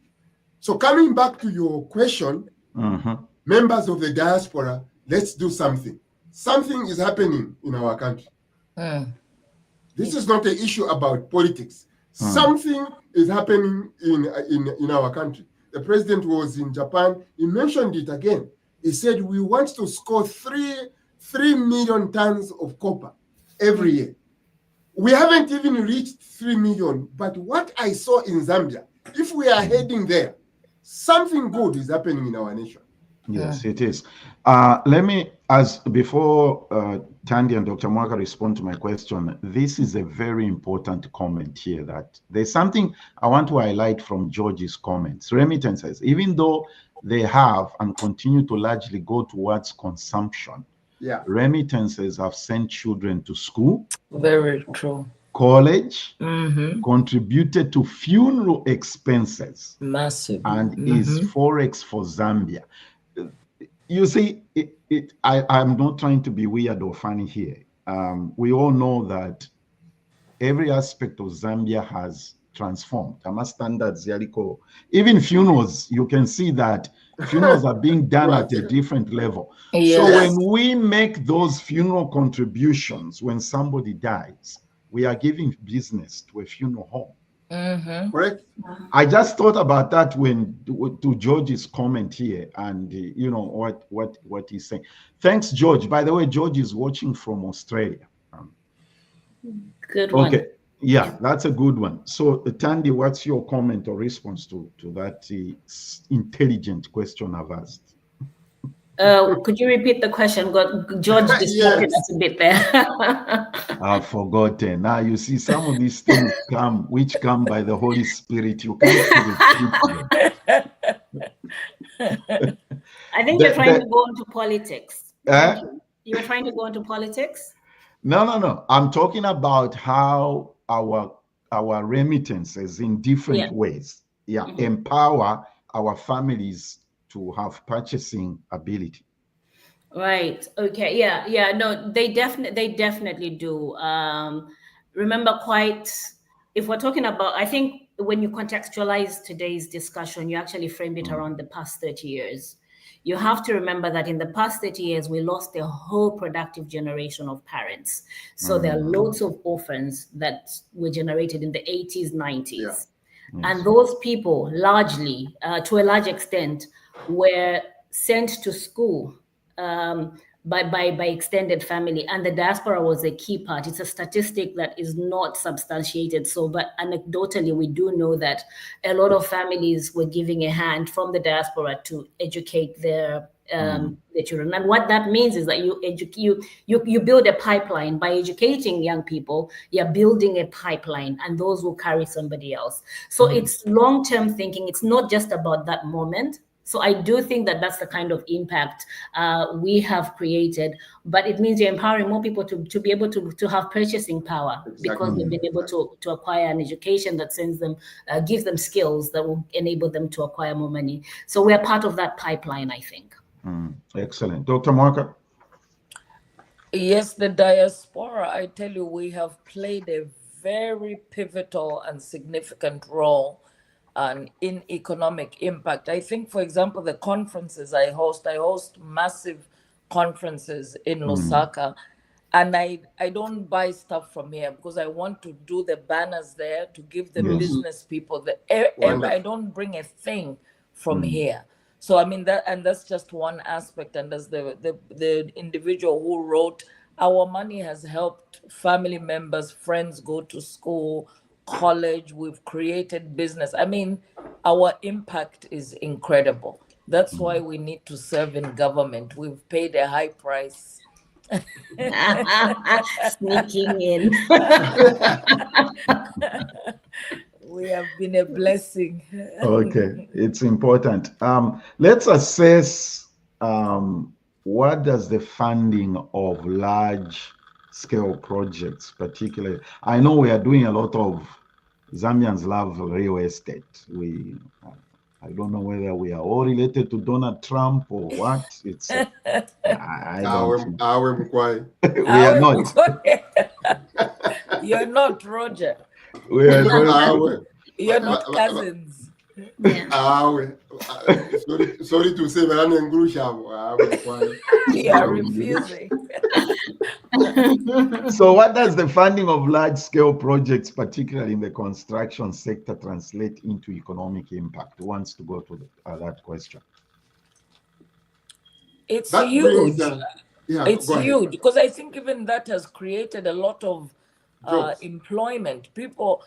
So coming back to your question, members of the diaspora, let's do something. Something is happening in our country. This is not an issue about politics. Something is happening in our country. The president was in Japan. He mentioned it again. He said, we want to score 3 million tons of copper every year. We haven't even reached 3 million. But what I saw in Zambia, if we are heading there, something good is happening in our nation. Yes, it is. Let me, before Tandy and Dr. Mwaka respond to my question, this is a very important comment here, that there's something I want to highlight from George's comments. Remittances, even though they have and continue to largely go towards consumption, remittances have sent children to school. Very true. College, contributed to funeral expenses. Massive. And is Forex for Zambia. You see, I'm not trying to be weird or funny here. We all know that every aspect of Zambia has transformed. Standards, even funerals, you can see that funerals are being done at a different level. Yes. So when we make those funeral contributions, when somebody dies, we are giving business to a funeral home. Correct. I just thought about that to George's comment here, and you know what he's saying. Thanks, George. By the way, George is watching from Australia. Good one. Okay, yeah, that's a good one. So, Tandy, what's your comment or response to that intelligent question I've asked? Could you repeat the question? George distracted us a bit there. I've forgotten. Now you see, some of these things which come by the Holy Spirit. You can't repeat them. I think you're trying to go into politics. You're trying to go into politics? No. I'm talking about how our remittances in different ways, empower our families to have purchasing ability. Right. Okay. Yeah. No, they definitely do. Remember, if we're talking about, I think when you contextualize today's discussion, you actually frame it around the past 30 years. You have to remember that in the past 30 years, we lost a whole productive generation of parents. So there are loads of orphans that were generated in the 80s, 90s. Yeah. Yes. And those people largely, to a large extent, were sent to school by extended family, and the diaspora was a key part. It's a statistic that is not substantiated. So, but anecdotally, we do know that a lot of families were giving a hand from the diaspora to educate their children. And what that means is that you build a pipeline. By educating young people, you're building a pipeline, and those will carry somebody else. So it's long-term thinking. It's not just about that moment. So I do think that that's the kind of impact we have created, but it means you're empowering more people to be able to have purchasing power, because they've been able to acquire an education that sends them, gives them skills that will enable them to acquire more money. So we're part of that pipeline, I think. Excellent. Dr. Mwaka? Yes, the diaspora, I tell you, we have played a very pivotal and significant role in economic impact. I think, for example, the conferences I host massive conferences in Lusaka, and I don't buy stuff from here because I want to do the banners there to give the business people I don't bring a thing from here. So I mean that's just one aspect. And as the individual who wrote, our money has helped family members, friends go to school, college, we've created business. I mean, our impact is incredible. That's why we need to serve in government. We've paid a high price. Sneaking in. We have been a blessing. Okay, it's important. Let's assess what does the funding of large-scale projects, particularly? I know we are doing a lot of. Zambians love real estate. I don't know whether we are all related to Donald Trump or what. It's I don't know. We are not. You're not, Roger. We are not. You're not cousins. Sorry to say, You are refusing. So what does the funding of large-scale projects, particularly in the construction sector, translate into economic impact? Who wants to go to that question? It's huge. It's huge, because I think even that has created a lot of employment. People,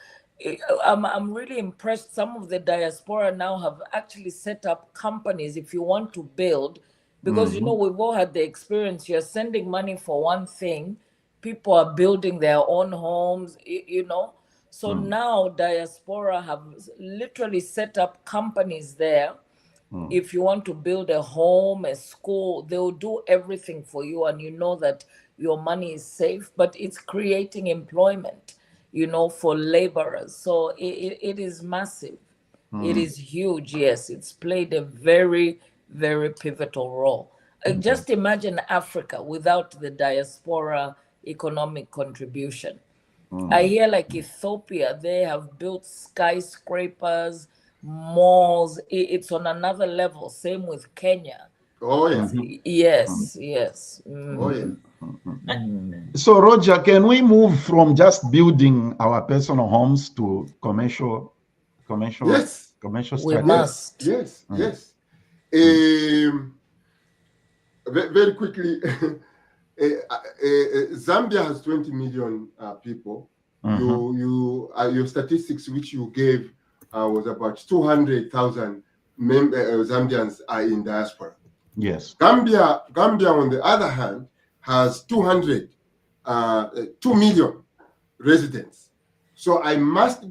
I'm really impressed. Some of the diaspora now have actually set up companies if you want to build, because you know, we've all had the experience. You're sending money for one thing, people are building their own homes, you know. So now diaspora have literally set up companies there. If you want to build a home, a school, they'll do everything for you, and you know that your money is safe. But it's creating employment, you know, for laborers. So it is massive. It is huge. Yes, it's played a very, very pivotal role. Just imagine Africa without the diaspora economic contribution. I hear like Ethiopia, they have built skyscrapers, malls. It's on another level. Same with Kenya. Oh yeah. Yes, yes. Oh yeah. So Roger, can we move from just building our personal homes to commercial? Yes. Commercial We strategy? must. Yes. Yes. Very quickly, Zambia has 20 million people. Your statistics which you gave was about 200,000 Zambians are in diaspora. Yes. Gambia, on the other hand, has 2 million residents. So I must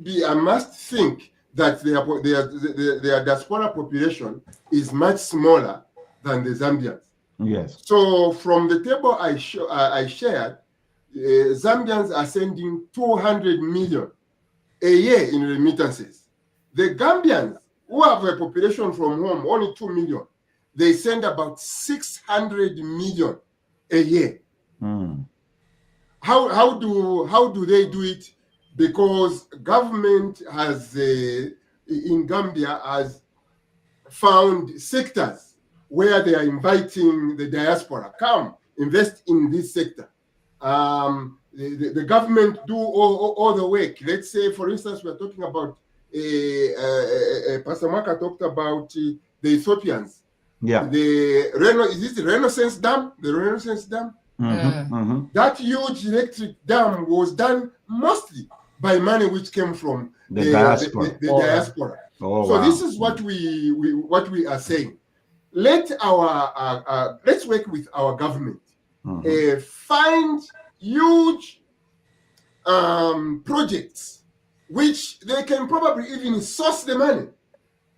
think that their diaspora population is much smaller than the Zambians. Yes. So from the table I shared, Zambians are sending 200 million a year in remittances. The Gambians, who have a population from home, only 2 million, they send about 600 million a year. How do they do it? Because government has in Gambia has found sectors where they are inviting the diaspora, come invest in this sector. The government do all the work. Let's say, for instance, we're talking about Pastor Maka talked about the Ethiopians. Yeah. Is this the Renaissance Dam? The Renaissance Dam? That huge electric dam was done mostly by money which came from the diaspora. Oh, so wow. this is what we are saying. Let's work with our government. Find huge projects which they can probably even source the money.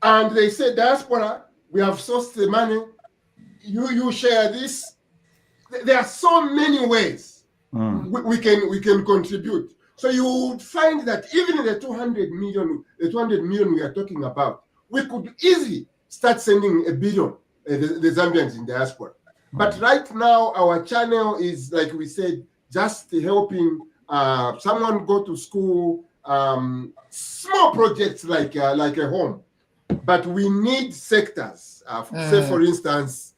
And they say, diaspora, we have sourced the money. You share this. There are so many ways we can contribute. So you would find that even in the 200 million we are talking about, we could easily start sending $1 billion the Zambians in diaspora. But right now our channel is, like we said, just helping someone go to school, small projects like a home. But we need sectors. Say for instance,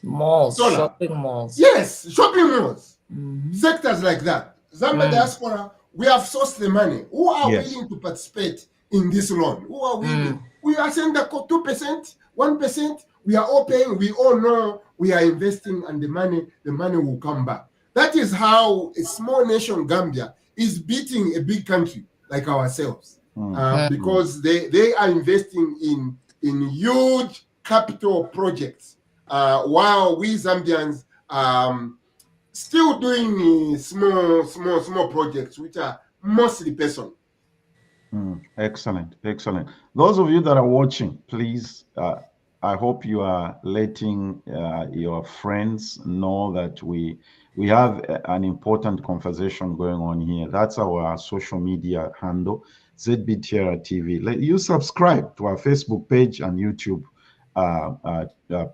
malls, solar. shopping malls. Yes, shopping malls. Sectors like that. Zambia diaspora, we have sourced the money. Who are willing to participate in this loan? Who are willing? We are saying that 2%, 1%. We are all paying. We all know we are investing, and the money will come back. That is how a small nation, Gambia, is beating a big country like ourselves, because they are investing in huge capital projects, while we Zambians still doing small projects, which are mostly personal. Excellent. Those of you that are watching, please I hope you are letting your friends know that we have an important conversation going on here. That's our social media handle, ZBTR TV. You subscribe to our Facebook page and YouTube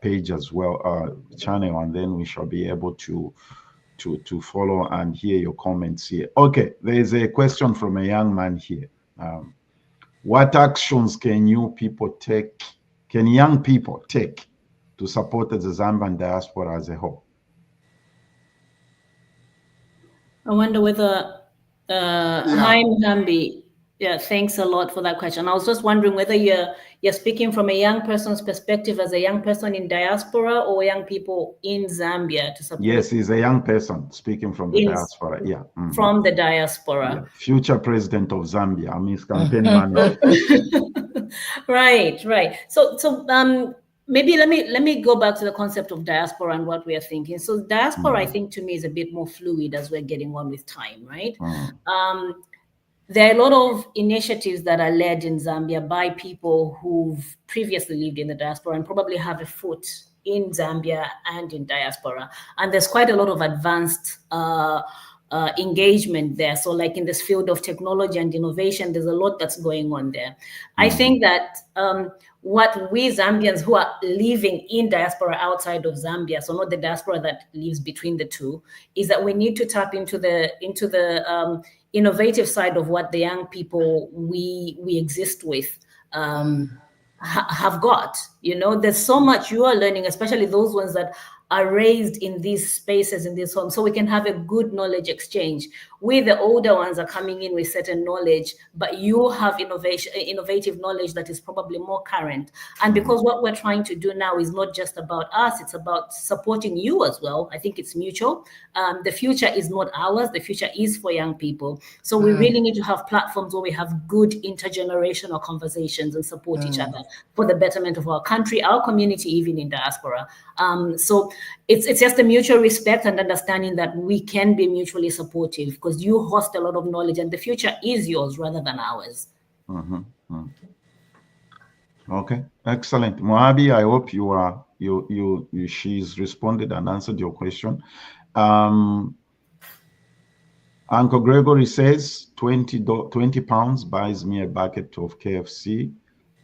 page as well, channel, and then we shall be able to follow and hear your comments here. Okay, there is a question from a young man here. What actions can young people take to support the Zambian diaspora as a whole? I wonder whether, hi, Mhambi. Yeah, thanks a lot for that question. I was just wondering whether you're speaking from a young person's perspective as a young person in diaspora or young people in Zambia to support. Yes, he's a young person speaking from the diaspora. Yeah. From the diaspora. Yeah. Future president of Zambia. I'm his campaign manager. Right. So maybe let me go back to the concept of diaspora and what we are thinking. So diaspora, I think, to me, is a bit more fluid as we're getting on with time, right? There are a lot of initiatives that are led in Zambia by people who've previously lived in the diaspora and probably have a foot in Zambia and in diaspora. And there's quite a lot of advanced engagement there. So like in this field of technology and innovation, there's a lot that's going on there. I think that what we Zambians who are living in diaspora outside of Zambia, so not the diaspora that lives between the two, is that we need to tap into the innovative side of what the young people we exist with have got. You know, there's so much you are learning, especially those ones that are raised in these spaces, in these homes, so we can have a good knowledge exchange. We, the older ones, are coming in with certain knowledge, but you have innovative knowledge that is probably more current. And because what we're trying to do now is not just about us, it's about supporting you as well. I think it's mutual. The future is not ours, the future is for young people. So we really need to have platforms where we have good intergenerational conversations and support each other for the betterment of our country, our community, even in diaspora. So it's just a mutual respect and understanding that we can be mutually supportive, because you host a lot of knowledge and the future is yours rather than ours. Okay, excellent. Moabi, I hope she's responded and answered your question. Uncle Gregory says 20 pounds buys me a bucket of KFC,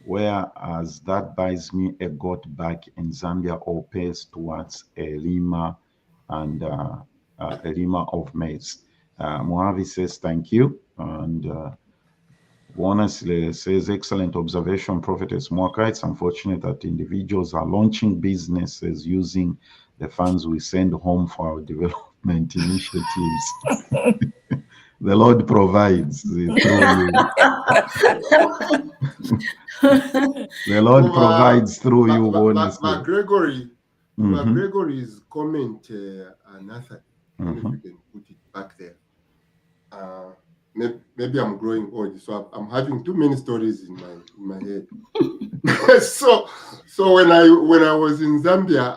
whereas that buys me a goat back in Zambia or pays towards a lima and a lima of maize. Moavi says thank you, and honestly says excellent observation, Prophetess Mwaka. It's unfortunate that individuals are launching businesses using the funds we send home for our development initiatives. The Lord provides through you. The Lord provides through you. But Gregory's comment, Nathan, if you can put it back there. Maybe I'm growing old, so I'm having too many stories in my head. so when I was in Zambia,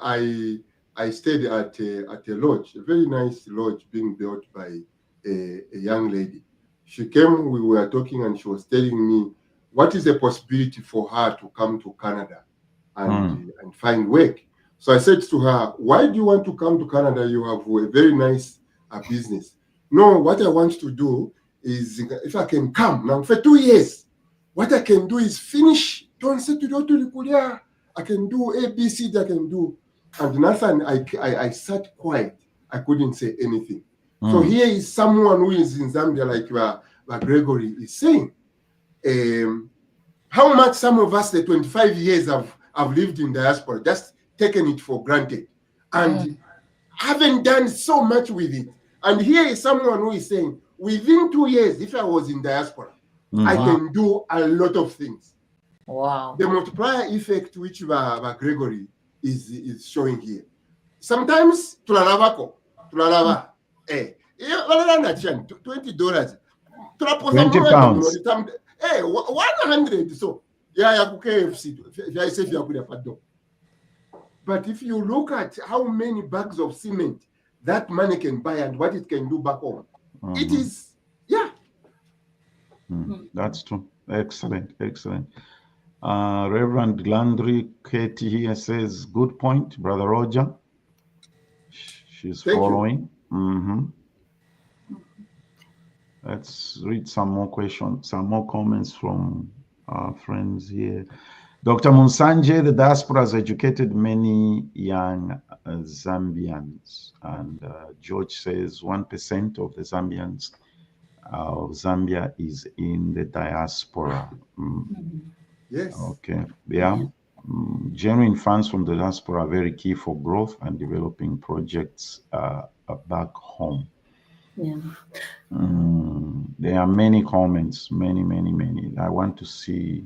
I stayed at a lodge, a very nice lodge being built by a young lady. She came, we were talking, and she was telling me what is the possibility for her to come to Canada and find work. So I said to her, why do you want to come to Canada? You have a very nice business. No, what I want to do is, if I can come now for 2 years, what I can do is finish. I can do ABC, I can do. And Nathan, I sat quiet. I couldn't say anything. So here is someone who is in Zambia, like Gregory is saying. How much some of us, the 25 years have lived in diaspora, just taken it for granted and haven't done so much with it. And here is someone who is saying, within 2 years, if I was in diaspora, I can do a lot of things. Wow. The multiplier effect which Gregory is showing here. Sometimes $20. $20. 20 pounds. 100. So yeah, but if you look at how many bags of cement that money can buy and what it can do back home, it is, that's true. Excellent. Reverend Glandry Katie here says, good point, Brother Roger. She's following. Let's read some more questions, some more comments from our friends here. Dr. Munsanje, the diaspora has educated many young Zambians, and George says 1% of the Zambians of Zambia is in the diaspora. Yes. Okay. Yeah. Genuine funds from the diaspora are very key for growth and developing projects back home. Yeah. There are many comments, many. I want to see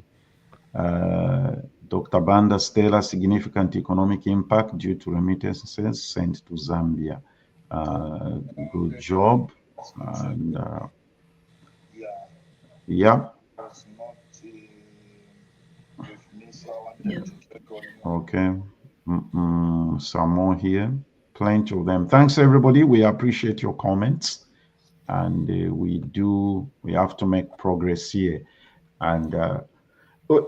Dr. Banda Stella, significant economic impact due to remittances sent to Zambia. Good job. And yeah. Okay. Some more here. Plenty of them. Thanks, everybody. We appreciate your comments. And we have to make progress here. And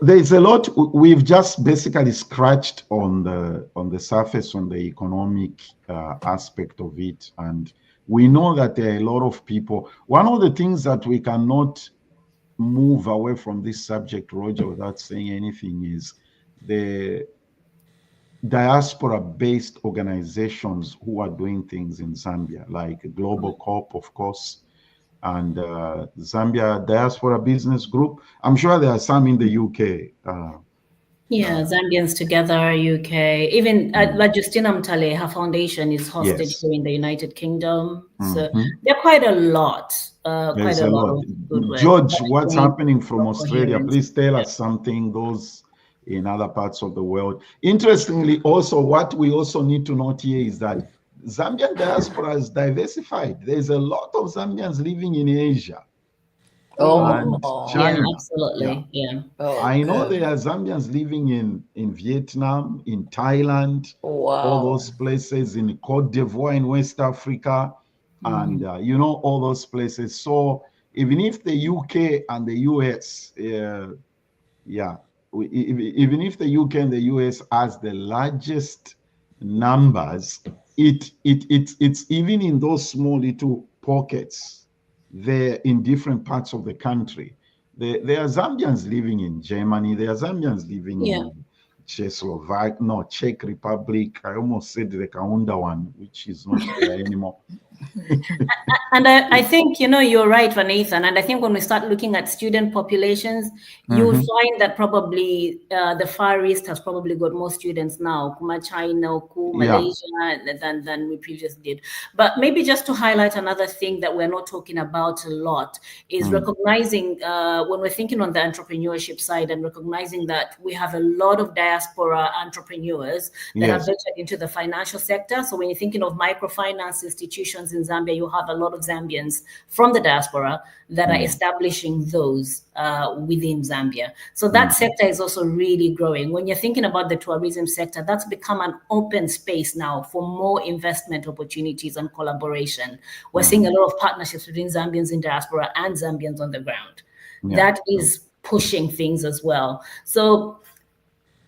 there's a lot. We've just basically scratched on the surface on the economic aspect of it. And we know that there are a lot of people. One of the things that we cannot move away from this subject, Roger, without saying anything, is the diaspora-based organizations who are doing things in Zambia, like Global Corp, of course, and Zambia Diaspora Business Group. I'm sure there are some in the UK. Zambians Together, UK. Even like Justina Mtale, her foundation is hosted here in the United Kingdom. So there are quite a lot. Quite a lot of good work. George, what's happening from Australia? Please tell us something, those in other parts of the world. Interestingly, also, what we also need to note here is that Zambian diaspora is diversified. There's a lot of Zambians living in Asia. And China. Yeah, absolutely. Yeah. I know there are Zambians living in Vietnam, in Thailand, all those places, in Cote d'Ivoire in West Africa, and all those places. So even if the UK and the US, even if the UK and the US has the largest numbers, it's even in those small little pockets. They're in different parts of the country. There are Zambians living in Germany. There are Zambians living in Czech Republic. I almost said the Kaunda one, which is not there anymore. And I think, you're right, Vanathan. And I think when we start looking at student populations, you'll find that probably the Far East has probably got more students now, China, Malaysia, than we previously did. But maybe just to highlight another thing that we're not talking about a lot is recognizing when we're thinking on the entrepreneurship side and recognizing that we have a lot of diaspora entrepreneurs that have ventured into the financial sector. So when you're thinking of microfinance institutions in Zambia, you have a lot of Zambians from the diaspora that are establishing those within Zambia. So that sector is also really growing. When you're thinking about the tourism sector, that's become an open space now for more investment opportunities and collaboration. We're seeing a lot of partnerships between Zambians in diaspora and Zambians on the ground. That is pushing things as well. So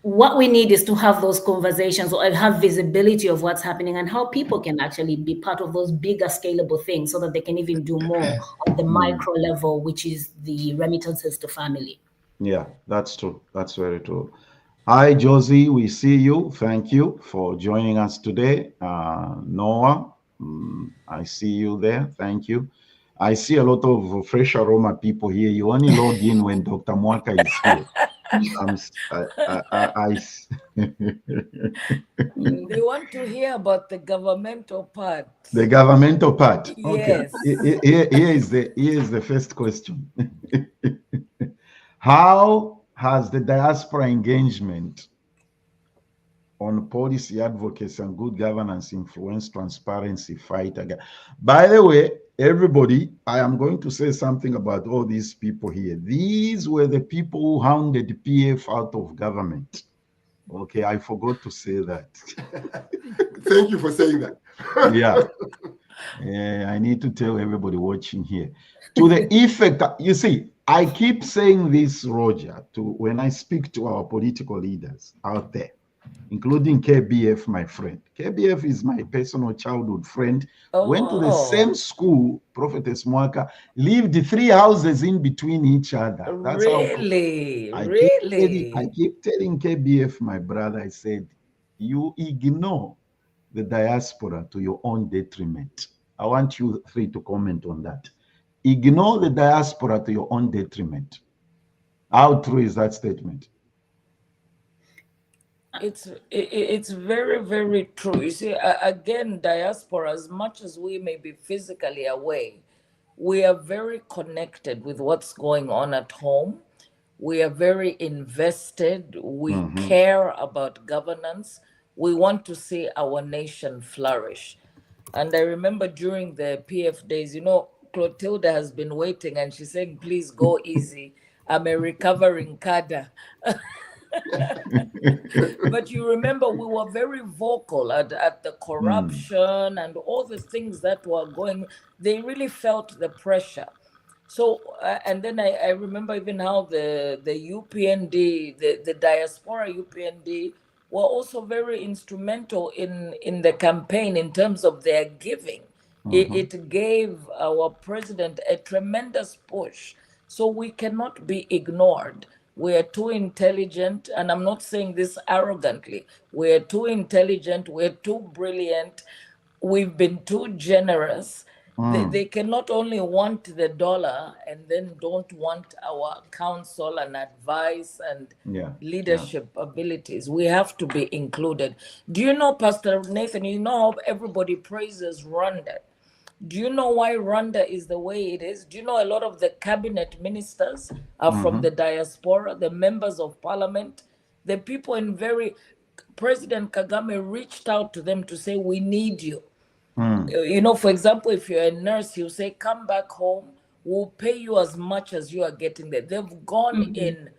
what we need is to have those conversations or have visibility of what's happening and how people can actually be part of those bigger scalable things so that they can even do more at the micro level, which is the remittances to family. Yeah, that's true. That's very true. Hi, Josie, we see you. Thank you for joining us today. Noah, I see you there. Thank you. I see a lot of Fresh Aroma people here. You only log in when Dr. Mwaka is here. They want to hear about the governmental part. The governmental part. Yes. Okay. Here is the first question. How has the diaspora engagement on policy advocacy and good governance influenced transparency fight again? By the way, everybody, I am going to say something about all these people here. These were the people who hounded PF out of government. Okay, I forgot to say that. Thank you for saying that. Yeah. I need to tell everybody watching here. To the effect, you see, I keep saying this, Roger, when I speak to our political leaders out there, including KBF, my friend. KBF is my personal childhood friend. Went to the same school, Prophetess Mwaka, lived 3 houses in between each other. That's really? I Really? keep telling KBF, my brother, I said, you ignore the diaspora to your own detriment. I want you three to comment on that. Ignore the diaspora to your own detriment. How true is that statement? It's very, very true. You see, again, diaspora, as much as we may be physically away, we are very connected with what's going on at home. We are very invested. We care about governance. We want to see our nation flourish. And I remember during the PF days, Clotilda has been waiting and she's saying, please go easy. I'm a recovering cadre. But you remember we were very vocal at the corruption and all the things that were going. They really felt the pressure. So, and then I remember even how the UPND, the diaspora UPND, were also very instrumental in the campaign in terms of their giving. It gave our president a tremendous push. So we cannot be ignored. We are too intelligent, and I'm not saying this arrogantly. We are too intelligent, we're too brilliant, we've been too generous. They cannot only want the dollar and then don't want our counsel and advice and leadership abilities. We have to be included. Do you know, Pastor Nathan, how everybody praises Rwanda? Do you know why Rwanda is the way it is? Do you know a lot of the cabinet ministers are from the diaspora, the members of parliament, the people President Kagame reached out to them to say, we need you. For example, if you're a nurse, he'll say, come back home, we'll pay you as much as you are getting there. They've gone in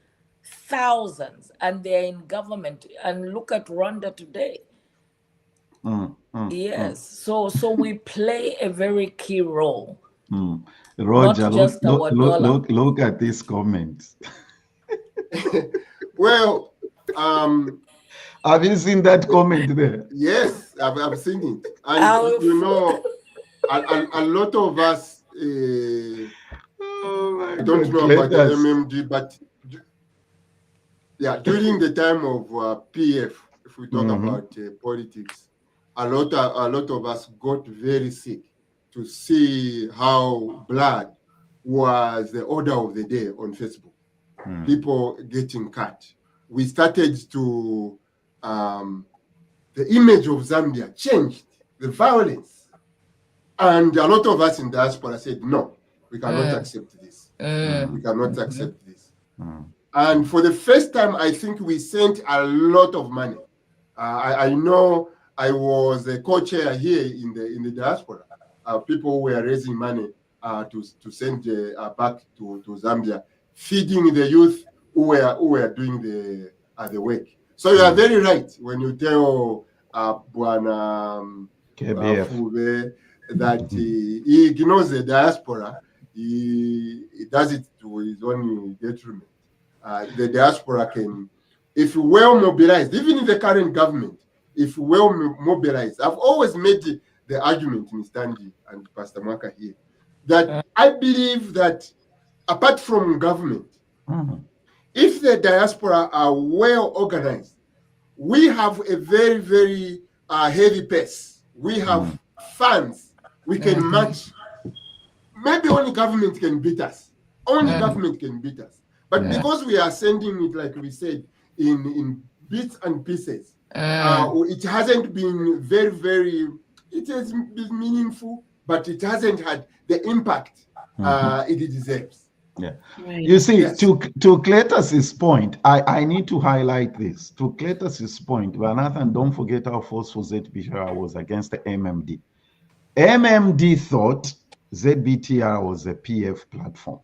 thousands and they're in government. And look at Rwanda today. Yes, so we play a very key role. Roger, look at these comments. Well, have you seen that comment there? Yes, I've seen it. And a lot of us, I don't know about the MMD, but during the time of PF, if we talk about politics, a lot of us got very sick to see how blood was the order of the day on Facebook. People getting cut. We started to, the image of Zambia changed, the violence. And a lot of us in diaspora said, no, we cannot accept this. We cannot accept this. And for the first time, I think we sent a lot of money. I know I was a co-chair here in the diaspora. People were raising money to send back to Zambia, feeding the youth who were doing the work. So you are very right when you tell Bwana Fube that he ignores the diaspora. He does it to his own detriment. The diaspora can, if well mobilized, even in the current government, if well mobilized. I've always made the argument, Mr. Andy and Pastor Mwaka here, that I believe that apart from government, if the diaspora are well organized, we have a very, very heavy pace. We have funds. We can match. Maybe only government can beat us. Only government can beat us. But because we are sending it, like we said, in bits and pieces, it hasn't been very, very, it has been meaningful, but it hasn't had the impact it deserves. Yeah. Right. You see, to Cletus's point, I need to highlight this. To Cletus's point, Vanathan, don't forget how forceful ZBTR was against the MMD. MMD thought ZBTR was a PF platform.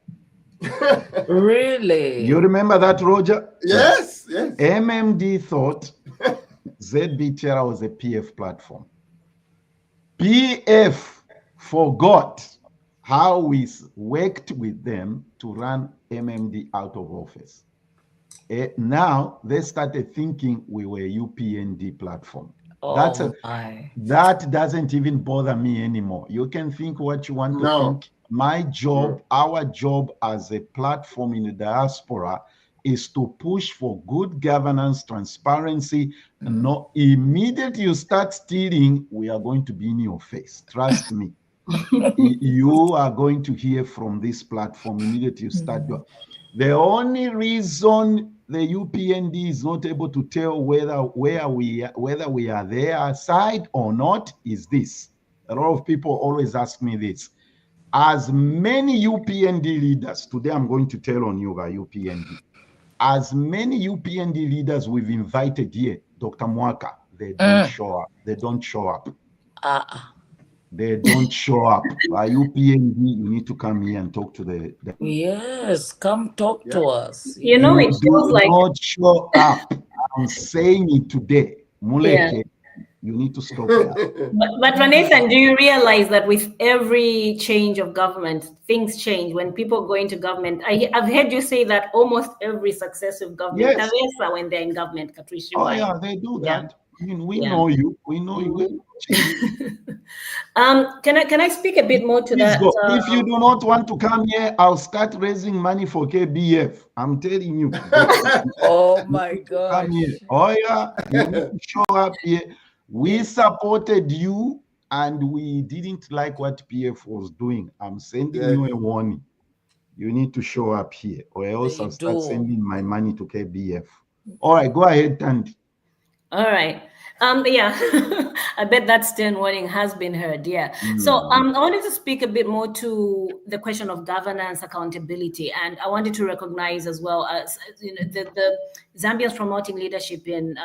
Really? You remember that, Roger? Yes, yes. MMD thought ZBTR was a PF platform. PF forgot how we worked with them to run MMD out of office. Now they started thinking we were UPND platform. That doesn't even bother me anymore. You can think what you want to think. My job, our job as a platform in the diaspora is to push for good governance, transparency. No, immediately you start stealing, we are going to be in your face. Trust me. You are going to hear from this platform immediately you start. The only reason the UPND is not able to tell whether we are their side or not is this. A lot of people always ask me this. As many UPND leaders, today I'm going to tell on you about UPND. As many UPND leaders we've invited here, Dr. Mwaka, they don't show up. They don't show up. They don't show up. By UPND, you need to come here and talk to the Yes, come talk to us. You know, it feels like not show up. I'm saying it today. Muleke, you need to stop that. But Vanessa, do you realize that with every change of government, things change? When people go into government, I've heard you say that almost every successive government, Vanessa, when they're in government, Katrishi. Oh yeah, they do that. I mean, we know you. We know you. Can I speak a bit more to that? If you do not want to come here, I'll start raising money for KBF. I'm telling you. Oh my God. Come here. Oh yeah, you need to show up here. We supported you and we didn't like what PF was doing. I'm sending you a warning. You need to show up here or else I'll start sending my money to KBF. All right, go ahead, Tandy. All right. Yeah, I bet that stern warning has been heard. Yeah. So I wanted to speak a bit more to the question of governance, accountability, and I wanted to recognize as well as the Zambians promoting leadership in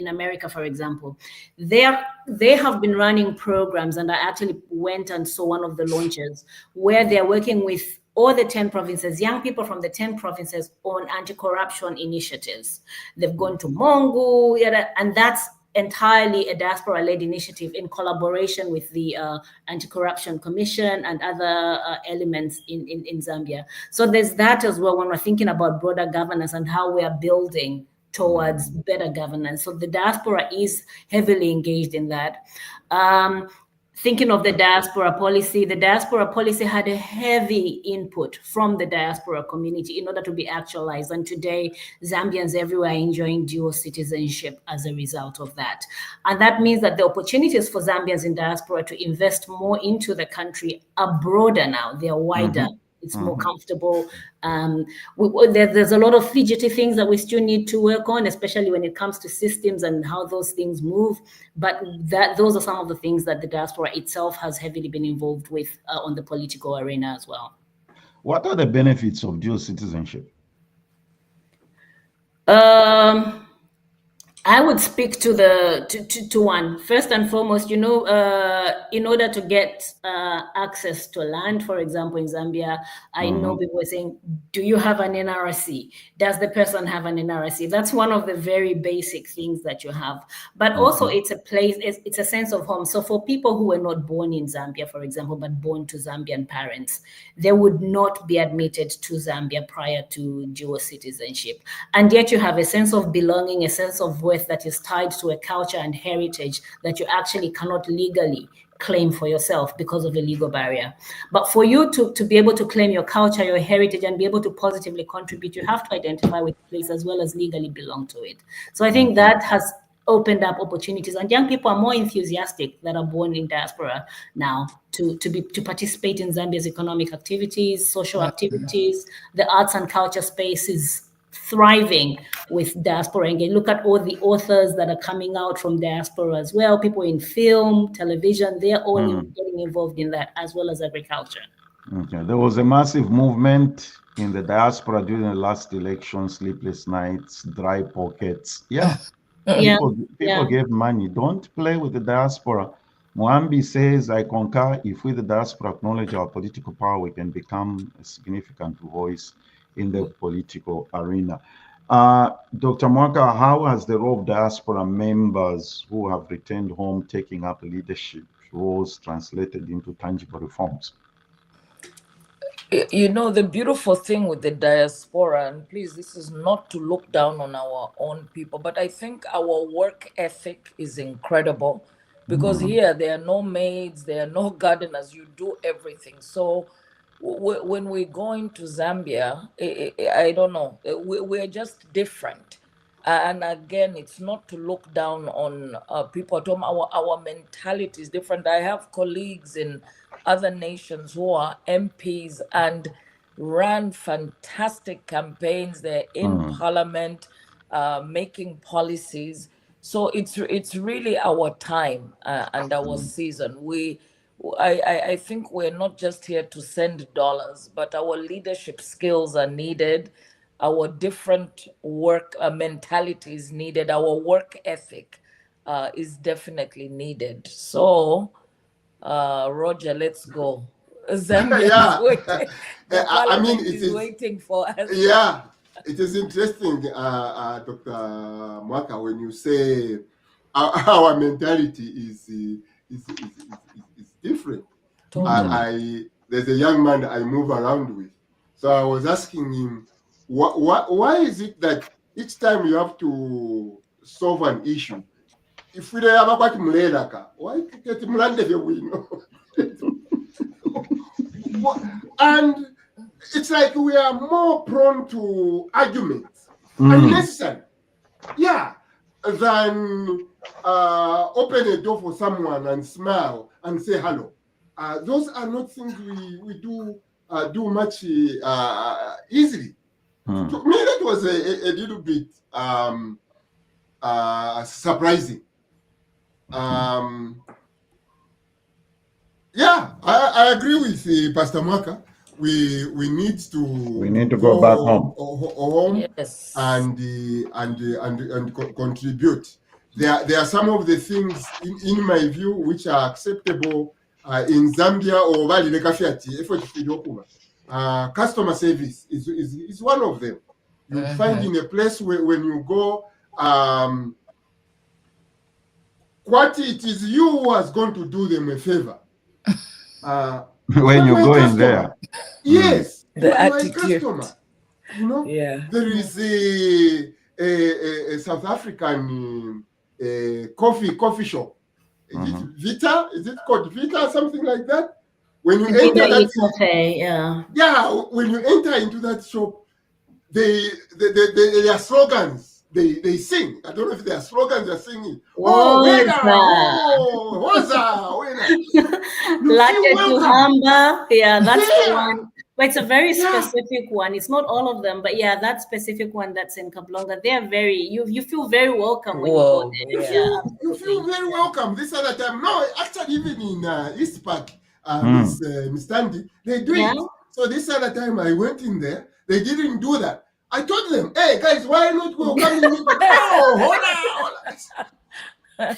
America, for example. They have been running programs, and I actually went and saw one of the launches where they're working with all the 10 provinces, young people from the 10 provinces on anti-corruption initiatives. They've gone to Mongo, and that's entirely a diaspora-led initiative in collaboration with the Anti-Corruption Commission and other elements in Zambia. So there's that as well when we're thinking about broader governance and how we are building towards better governance. So the diaspora is heavily engaged in that. Thinking of the diaspora policy had a heavy input from the diaspora community in order to be actualized. And today, Zambians everywhere are enjoying dual citizenship as a result of that. And that means that the opportunities for Zambians in diaspora to invest more into the country are broader now. They are wider. It's more comfortable. There's a lot of fidgety things that we still need to work on, especially when it comes to systems and how those things move. But those are some of the things that the diaspora itself has heavily been involved with on the political arena as well. What are the benefits of dual citizenship? I would speak to one. First and foremost, in order to get access to land, for example, in Zambia, I know people are saying, do you have an NRC? Does the person have an NRC? That's one of the very basic things that you have. But also it's a place, it's a sense of home. So for people who were not born in Zambia, for example, but born to Zambian parents, they would not be admitted to Zambia prior to dual citizenship. And yet you have a sense of belonging, a sense of worth that is tied to a culture and heritage that you actually cannot legally claim for yourself because of a legal barrier. But for you to be able to claim your culture, your heritage, and be able to positively contribute, you have to identify with the place as well as legally belong to it. So I think that has opened up opportunities, and young people are more enthusiastic that are born in diaspora now to participate in Zambia's economic activities, social activities. The arts and culture space is thriving with diaspora. And look at all the authors that are coming out from diaspora as well. People in film, television, they're all getting involved in that, as well as agriculture. Okay, there was a massive movement in the diaspora during the last election, sleepless nights, dry pockets. People gave money. Don't play with the diaspora. Mwambi says, I concur, if we the diaspora acknowledge our political power, we can become a significant voice in the political arena. Dr. Mwaka, how has the role of diaspora members who have returned home taking up leadership was translated into tangible reforms? You know, the beautiful thing with the diaspora, and please, this is not to look down on our own people, but I think our work ethic is incredible because here there are no maids, there are no gardeners, you do everything. So when we go into Zambia, I don't know, we're just different. And again, it's not to look down on people at home. Our mentality is different. I have colleagues in other nations who are MPs and ran fantastic campaigns. They're in parliament, making policies. So it's really our time and our season. I think we're not just here to send dollars, but our leadership skills are needed. Our different work mentality is needed. Our work ethic is definitely needed. So, Roger, let's go. Zambia Yeah. is waiting. The I mean, parliament is waiting for us. Yeah, it is interesting, Dr. Mwaka, when you say our mentality is different. Totally. There's a young man I move around with, so I was asking him, why is it that each time you have to solve an issue, if we have about Mulelaka, why get Mulande we know? And it's like we are more prone to arguments, unnecessary, than open a door for someone and smile and say hello. Those are not things we do much easily. To me, that was a little bit surprising. I agree with Pastor Mwaka. We need to go back home. Yes. and contribute. There are some of the things in my view which are acceptable in Zambia or Bali Lekafiati. Customer service is one of them. You find in a place where when you go, what it is you who is going to do them a favor. When you go in there. Yes, the attitude. You know, there is a South African coffee shop. Is it Vita? Is it called Vita? Something like that. When you enter that, when you enter into that shop, their slogans. They sing. I don't know if their slogans are singing. Latte to Hamba. Yeah, that's the one. But it's a very specific one. It's not all of them, but yeah, that specific one that's in Kablonga. They're very you feel very welcome when you go there. You feel very welcome. This other time. No, actually, even in East Park, Miss Tandy, they do it. So this other time I went in there, they didn't do that. I told them, hey guys, why not go come in? Hold on.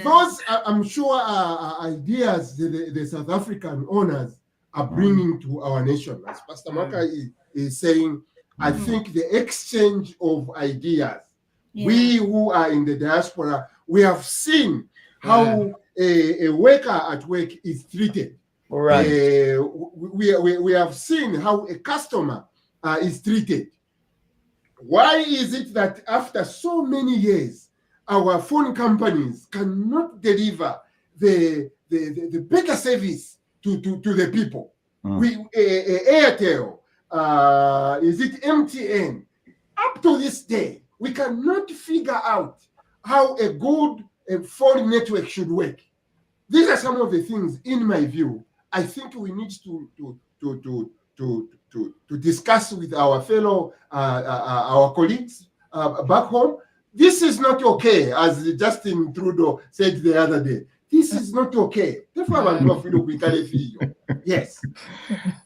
Those I'm sure are ideas the South African owners are bringing to our nation. As Pastor Maka is saying, I think the exchange of ideas, we who are in the diaspora, we have seen how a worker at work is treated. Right. We have seen how a customer is treated. Why is it that after so many years, our phone companies cannot deliver the better service to the people? Airtel, is it MTN? Up to this day, we cannot figure out how a good phone network should work. These are some of the things, in my view, I think we need to discuss with our fellow our colleagues back home. This is not okay, as Justin Trudeau said the other day. This is not okay. Yes.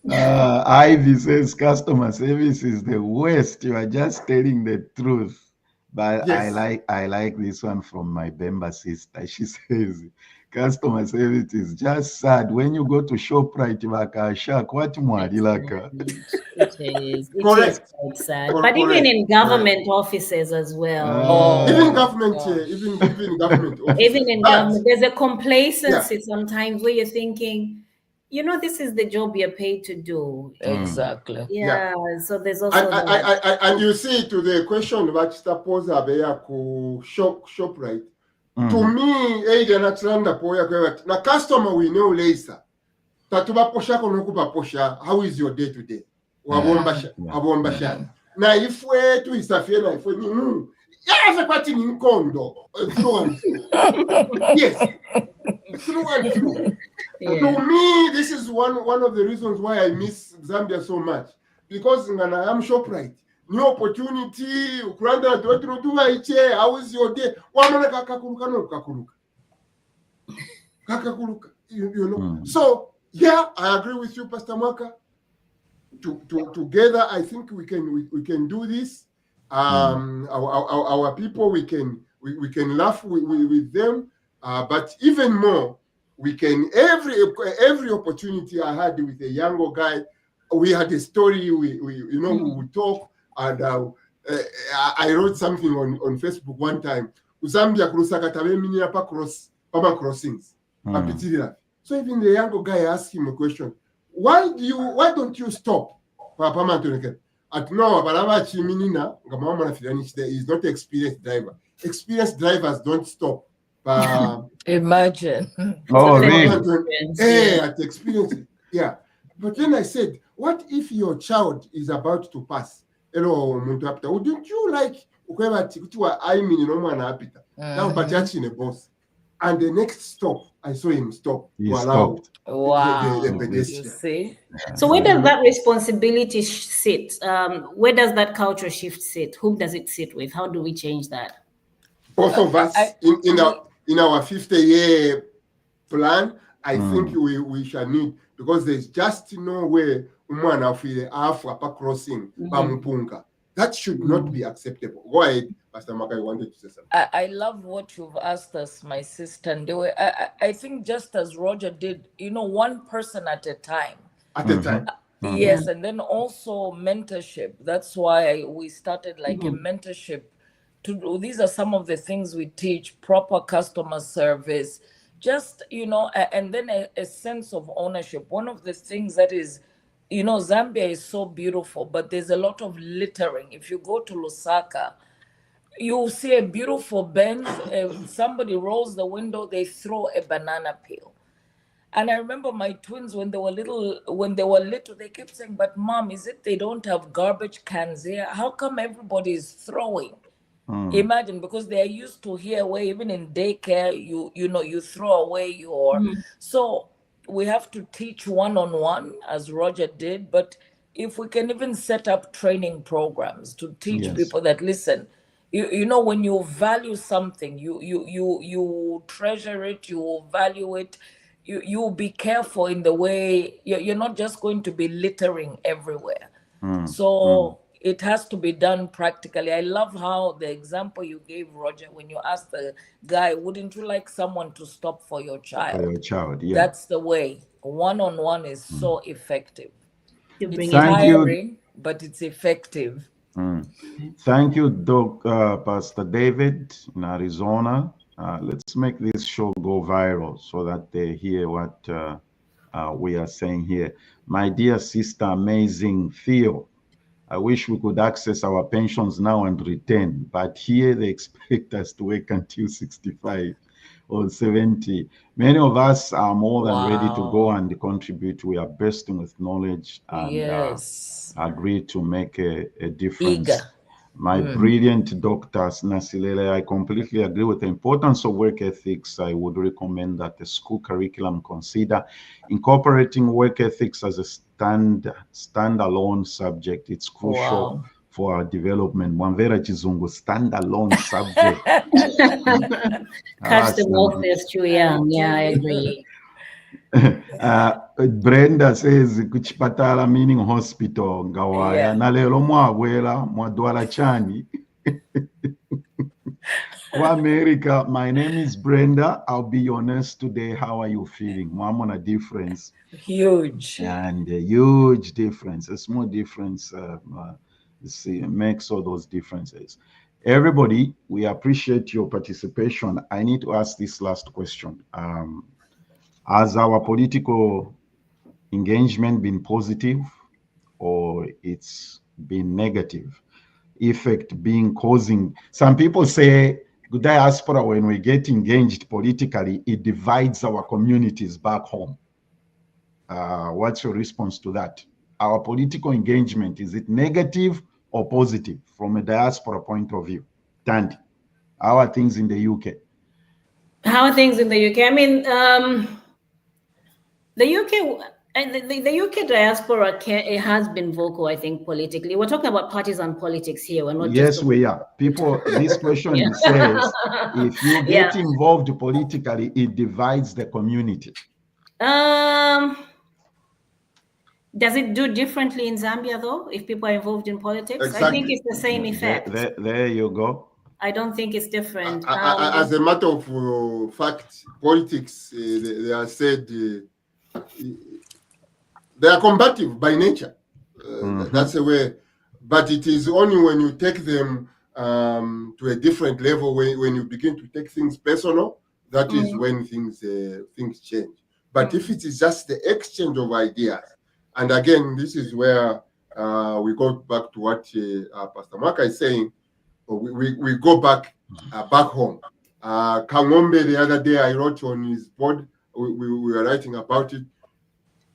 Ivy says customer service is the worst. You are just telling the truth. But Yes. I like this one from my Bemba sister. She says, customer service is just sad. When you go to ShopRite, Shark, what Mwadilaka? It is. It is Correct. quite sad. But even Correct. in government offices as well. Even Oh, government, gosh. even government offices. Even in But government, there's a complacency sometimes where you're thinking, this is the job you're paid to do. Exactly. Yeah. So there's also and you see to the question that suppose abeya ku shop right. To me, either natranda poya kwa na customer we know later. Tatuba posha kono kupa posha. How is your day to day? Wabomba sha. Na ifwe tu isafie na ifwe ni yeah, kwati ni nkondo. Yes. Through and through. To me, this is one of the reasons why I miss Zambia so much. Because I am ShopRite. New opportunity, Ukranda, how is your day? You know. So, yeah, I agree with you, Pastor Mwaka. Together, I think we can do this. Our people, we can laugh with them, but even more, we can every opportunity I had with a younger guy, we had a story. We would talk, and I wrote something on Facebook one time. Zambia crossings. So even the younger guy asked him a question. Why don't you stop? At no, he's not an experienced driver. Experienced drivers don't stop. Imagine. Oh, really? At experience. Yeah. But then I said, what if your child is about to pass? Hello, wouldn't you like in a bus? And the next stop, I saw him stop to allow the pedestrian. You see? So where does that responsibility sit? Where does that culture shift sit? Whom does it sit with? How do we change that? Both of us in our 50-year plan, I think we shall need, because there's just no way crossing Bamupunga. That should not be acceptable. Go ahead, Pastor Maka, you wanted to say something. I love what you've asked us, my sister. And I think just as Roger did, one person at a time. At a time. Yes, and then also mentorship. That's why we started like a mentorship. These are some of the things we teach: proper customer service, just, and then a sense of ownership. One of the things that is, Zambia is so beautiful, but there's a lot of littering. If you go to Lusaka, you'll see a beautiful Benz. Somebody rolls the window, they throw a banana peel. And I remember my twins, when they were little, they kept saying, "But Mom, is it they don't have garbage cans here? How come everybody is throwing?" Imagine, because they're used to here, where even in daycare, you throw away your. So we have to teach one-on-one, as Roger did. But if we can even set up training programs to teach people that, listen, when you value something, you treasure it, you value it, you be careful in the way you're not just going to be littering everywhere. So it has to be done practically. I love how the example you gave, Roger, when you asked the guy, wouldn't you like someone to stop for your child? For your child, yeah. That's the way. One-on-one is so effective. It's Thank tiring, but it's effective. Thank you, Pastor David in Arizona. Let's make this show go viral so that they hear what we are saying here. My dear sister, amazing Theo, I wish we could access our pensions now and return, but here they expect us to work until 65 or 70. Many of us are more than ready to go and contribute. We are bursting with knowledge and agree to make a difference. My brilliant doctors, Nasilele, I completely agree with the importance of work ethics. I would recommend that the school curriculum consider incorporating work ethics as a standalone subject. It's crucial for our development. Mwamvera Chizungu, standalone subject. Catch them off this too young. Yeah, I agree. Brenda says kuchipatala meaning hospital ngawaya nalelo mwabwela mwadwala chani. America, my name is Brenda. I'll be your nurse today. How are you feeling? I'm on a difference. Huge. And a huge difference, a small difference makes all those differences. Everybody, we appreciate your participation. I need to ask this last question. Has our political engagement been positive or it's been negative? Effect being causing, some people say the diaspora, when we get engaged politically, it divides our communities back home. What's your response to that? Our political engagement, is it negative or positive from a diaspora point of view? Tandy, how are things in the UK? How are things in the UK? I mean, the UK and the UK diaspora it has been vocal, I think, politically. We're talking about partisan politics here. We're not Yes, just we are. People, this question says, if you get involved politically, it divides the community. Does it do differently in Zambia, though, if people are involved in politics? Exactly. I think it's the same effect. There you go. I don't think it's different. As a matter of fact, politics, they are said, they are combative by nature. That's the way. But it is only when you take them to a different level, when you begin to take things personal, that is when things change. But if it is just the exchange of ideas, and again, this is where we go back to what Pastor Maka is saying. We go back home. Kangombe, the other day I wrote on his board, we were writing about it.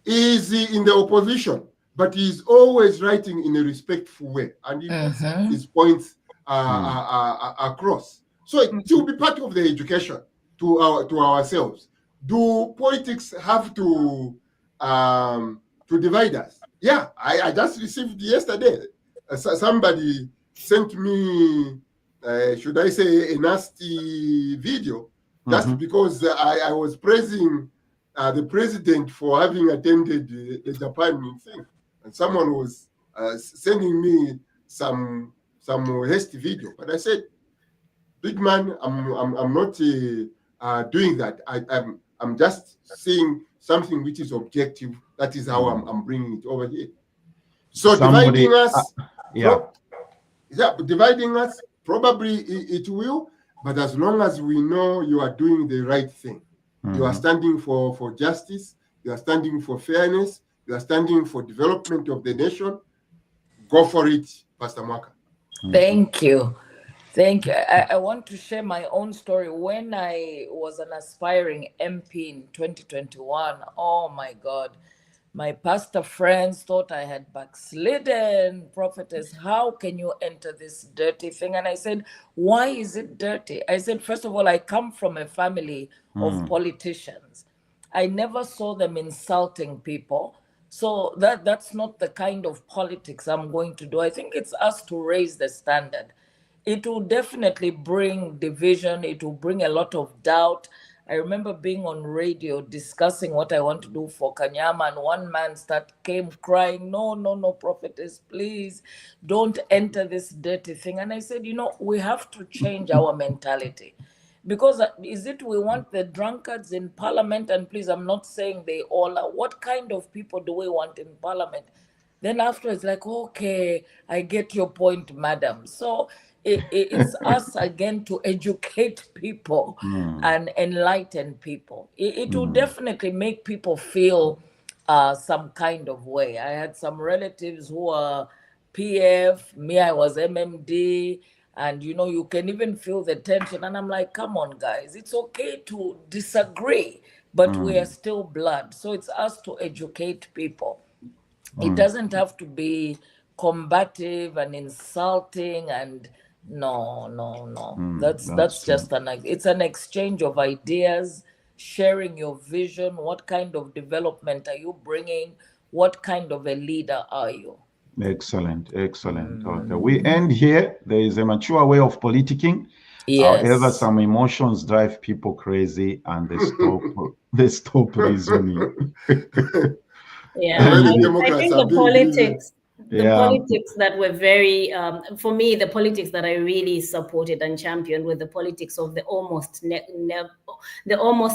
Is in the opposition, but he's always writing in a respectful way, and he puts his points across. So it will be part of the education to ourselves. Do politics have to divide us? Yeah, I just received yesterday. Somebody sent me, should I say, a nasty video, just because I was praising the president for having attended the Japan thing, and someone was sending me some hasty video. But I said, "Big man, I'm not doing that. I'm just saying something which is objective. That is how I'm bringing it over here. So dividing us, dividing us, probably it will. But as long as we know you are doing the right thing, you are standing for justice, you are standing for fairness, you are standing for development of the nation, go for it, Pastor Maka. Thank you. Thank you. I want to share my own story. When I was an aspiring MP in 2021, oh my God, my pastor friends thought I had backslidden. Prophetess, how can you enter this dirty thing? And I said, why is it dirty? I said, first of all, I come from a family of politicians. I never saw them insulting people. So that's not the kind of politics I'm going to do. I think it's us to raise the standard. It will definitely bring division. It will bring a lot of doubt. I remember being on radio discussing what I want to do for Kanyama, and one man came crying, no, prophetess, please don't enter this dirty thing. And I said, we have to change our mentality. Because is it we want the drunkards in parliament? And please, I'm not saying they all are. What kind of people do we want in parliament? Then afterwards, like, okay, I get your point, madam. So it's us again to educate people and enlighten people. It will definitely make people feel some kind of way. I had some relatives who are PF, me, I was MMD, and you can even feel the tension. And I'm like, come on, guys, it's okay to disagree, but we are still blood. So it's us to educate people. It doesn't have to be combative and insulting and no. That's just it's an exchange of ideas, sharing your vision. What kind of development are you bringing? What kind of a leader are you? Excellent. Okay, we end here. There is a mature way of politicking. Yes. However, some emotions drive people crazy and they stop reasoning. Yeah, I think the politics. The politics that were very, for me, the politics that I really supported and championed were the politics of the almost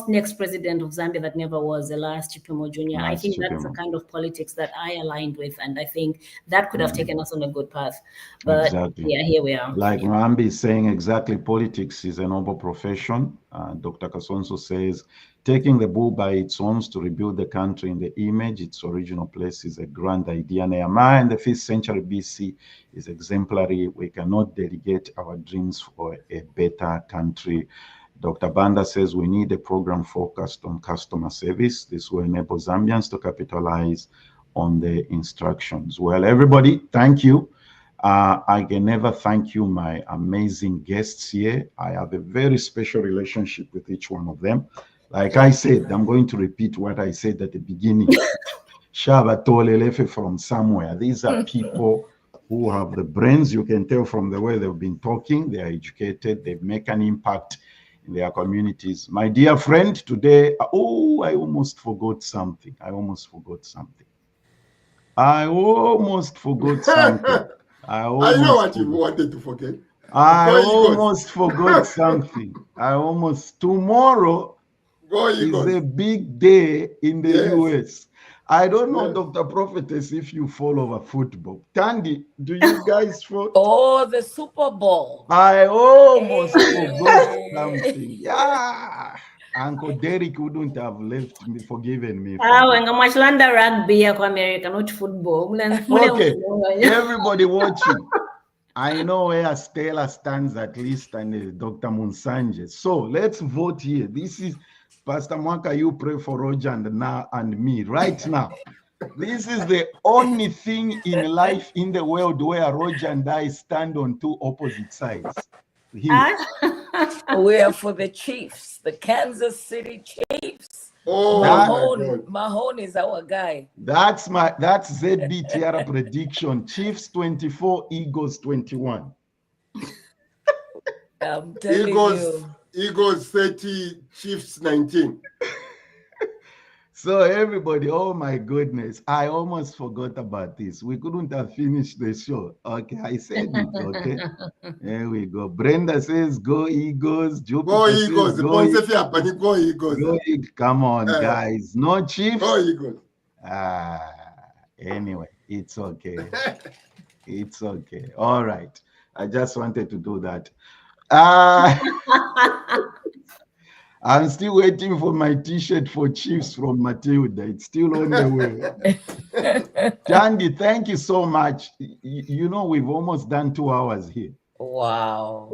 next president of Zambia that never was, Elias Chipimo Jr. I think that's the kind of politics that I aligned with, and I think that could have taken us on a good path. But yeah, here we are. Like Rambi is saying, exactly, politics is a noble profession. Dr. Kasonso says, taking the bull by its horns to rebuild the country in the image its original place is a grand idea. Nehemiah in the 5th century BC is exemplary. We cannot delegate our dreams for a better country. Dr. Banda says we need a program focused on customer service. This will enable Zambians to capitalize on the instructions. Well, everybody, thank you. I can never thank you, my amazing guests here. I have a very special relationship with each one of them. Like I said, I'm going to repeat what I said at the beginning. Shaba Tolelefe from somewhere. These are people who have the brains. You can tell from the way they've been talking. They are educated. They make an impact in their communities. My dear friend, today, I almost forgot something. I know what you wanted to forget. I almost forgot something. Tomorrow is a big day in the US. I don't know, Dr. Prophetess, if you follow football. Tandy, do you guys follow? Oh, the Super Bowl. I almost forgot something. Yeah. Uncle Derek wouldn't have forgiven me. Rugby America, not football. Okay, everybody watching. I know where Stella stands at least, and Dr. Munsanje. So let's vote here. This is Pastor Mwaka. You pray for Roger and me right now. This is the only thing in life in the world where Roger and I stand on two opposite sides. Here. We are for the Chiefs, the Kansas City Chiefs. Mahone is our guy. That's ZB Tiara prediction. Chiefs 24, Eagles 21. I'm telling you. Eagles 30, Chiefs 19. So everybody, oh my goodness, I almost forgot about this. We couldn't have finished the show. Okay, I said it, okay. There we go. Brenda says, go Eagles. Jupiter go Eagles. Says, go Eagles. Come on, guys. No Chiefs. Go Eagles. Anyway, it's okay. It's okay. All right. I just wanted to do that. I'm still waiting for my t-shirt for Chiefs from Matilda. It's still on the way. Tandy, thank you so much. You know, we've almost done 2 hours here. Wow.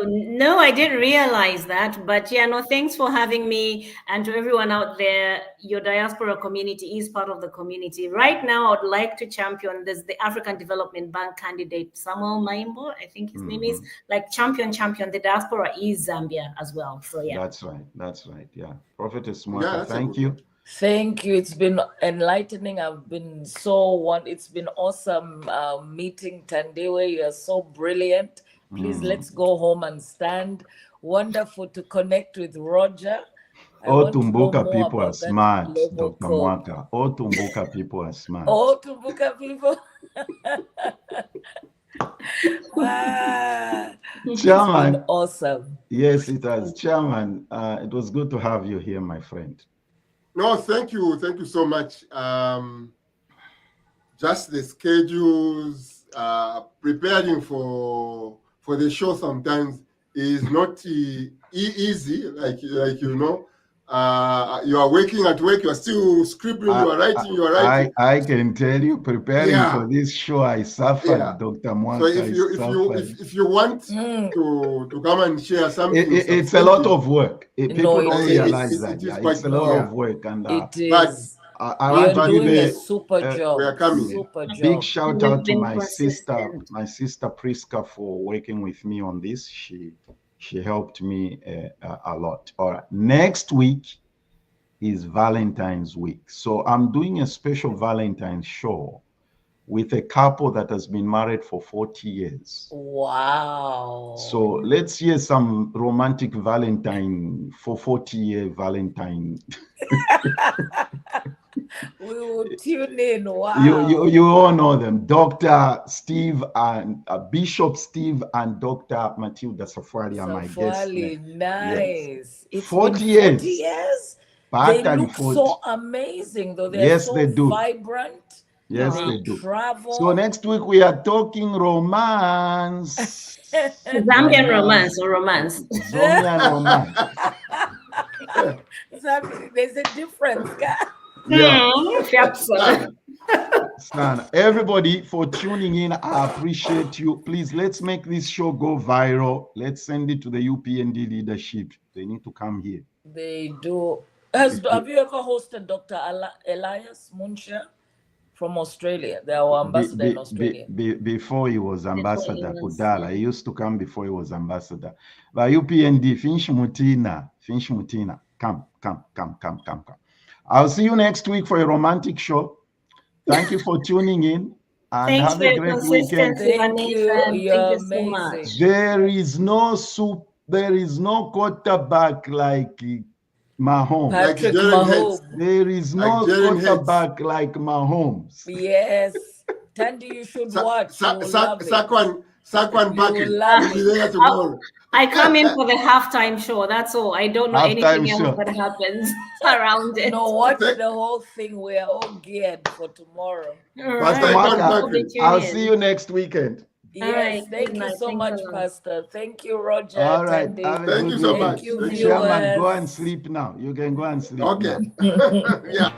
No, I didn't realize that. But yeah, no, thanks for having me. And to everyone out there, your diaspora community is part of the community. Right now, I'd like to champion this, the African Development Bank candidate, Samuel Maimbo, I think his name is, like champion. The diaspora is Zambia as well. So yeah. That's right. Yeah. Prophetess Mwaka, thank you. Thank you. It's been enlightening. It's been awesome meeting Tandewe. You are so brilliant. Please, let's go home and stand. Wonderful to connect with Roger. All Tumbuka people are smart, Dr. Mwaka. All Tumbuka people are smart. All Tumbuka people. Chairman. It's been awesome. Yes, it has. Chairman, it was good to have you here, my friend. No, thank you. Thank you so much. Just the schedules, preparing for the show sometimes is not easy. Like you know, you are working at work, you are still scribbling, you are writing, I can tell you, preparing for this show, I suffered, Dr. Mwaka. So if you want to come and share something, it's a lot of work. People don't realize that. It's a lot of work, and it is. I want to give a super job. We are coming. Super job. Big shout out to my sister Priska for working with me on this. She helped me a lot. All right. Next week is Valentine's week. So I'm doing a special Valentine's show with a couple that has been married for 40 years. Wow. So let's hear some romantic Valentine for 40-year Valentine. We will tune in. Wow. You all know them, Dr. Steve and Bishop Steve and Dr. Matilda Safari are my guests. Nice. It's 40 been 40 years. years. They look so amazing, though. They're yes, so they do. vibrant. Yes, they do. Travel. So next week we are talking romance. Zambian romance or romance? Zambian romance. There's a difference, guys. Yeah. Son. Everybody for tuning in, I appreciate you. Please, let's make this show go viral. Let's send it to the UPND leadership. They need to come here. They do. Have you ever hosted Dr. Elias Muncher from Australia? They are ambassador in Australia. Before he was ambassador, Kudala. He used to come before he was ambassador. But UPND, Finch Mutina, come. I'll see you next week for a romantic show. Thank you for tuning in. And Thanks have a great weekend. Thank you. You're amazing. So much. There is no quarterback like Mahomes. Patrick Mahomes. There is no quarterback like Mahomes. Yes. Tandy, you should watch. Saquon Bucket will be there tomorrow. I come in for the halftime show. That's all. I don't know anything else that happens around it. No, watch the whole thing. We are all geared for tomorrow. I'll see you next weekend. Yes, thank you so much, Pastor. Thank you, Roger. All right. Thank you so much. Chairman, go and sleep now. You can go and sleep. Okay. Yeah.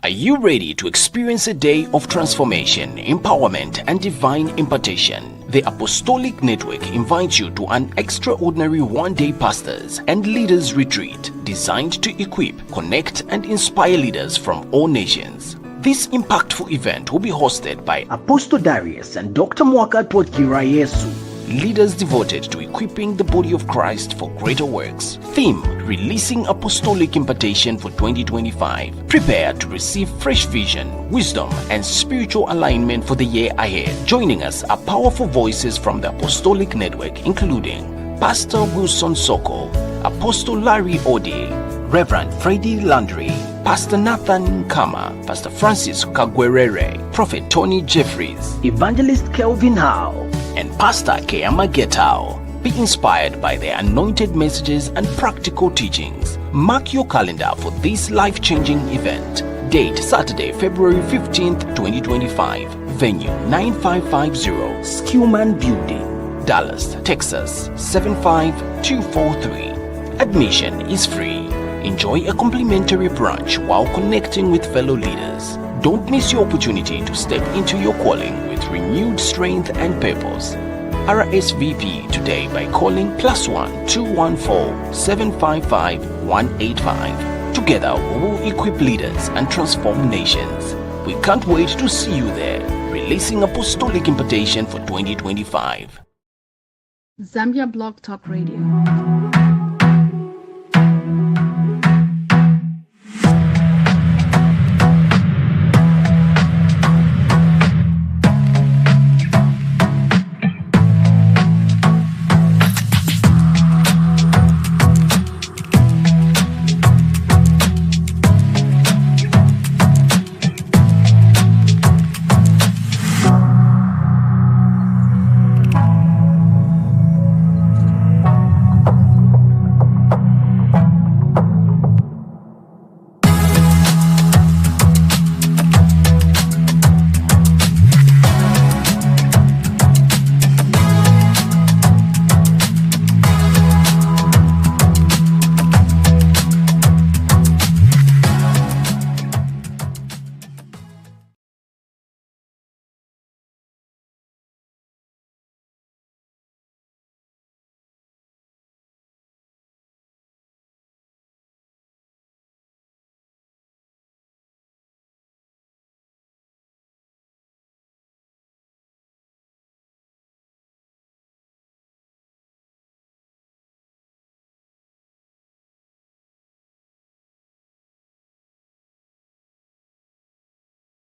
Are you ready to experience a day of transformation, empowerment, and divine impartation? The Apostolic Network invites you to an extraordinary one-day pastors and leaders retreat designed to equip, connect, and inspire leaders from all nations. This impactful event will be hosted by Apostle Darius and Dr. Mwaka Twakira Yesu, leaders devoted to equipping the body of Christ for greater works. Theme: Releasing Apostolic Impartation for 2025. Prepare to receive fresh vision, wisdom, and spiritual alignment for the year ahead. Joining us are powerful voices from the Apostolic Network, including Pastor Wilson Soko, Apostle Larry Ode, Reverend Freddie Landry, Pastor Nathan Kama, Pastor Francis Kagwerere, Prophet Tony Jeffries, Evangelist Kelvin Howe, and Pastor Keyama Getao. Be inspired by their anointed messages and practical teachings. Mark your calendar for this life-changing event. Date: Saturday, February 15th, 2025. Venue: 9550 Skillman Building, Dallas, Texas 75243. Admission is free. Enjoy a complimentary brunch while connecting with fellow leaders. Don't miss your opportunity to step into your calling with renewed strength and purpose. RSVP today by calling +1 214 755 185. Together we will equip leaders and transform nations. We can't wait to see you there. Releasing Apostolic Impartation for 2025. Zambia Blog Talk Radio.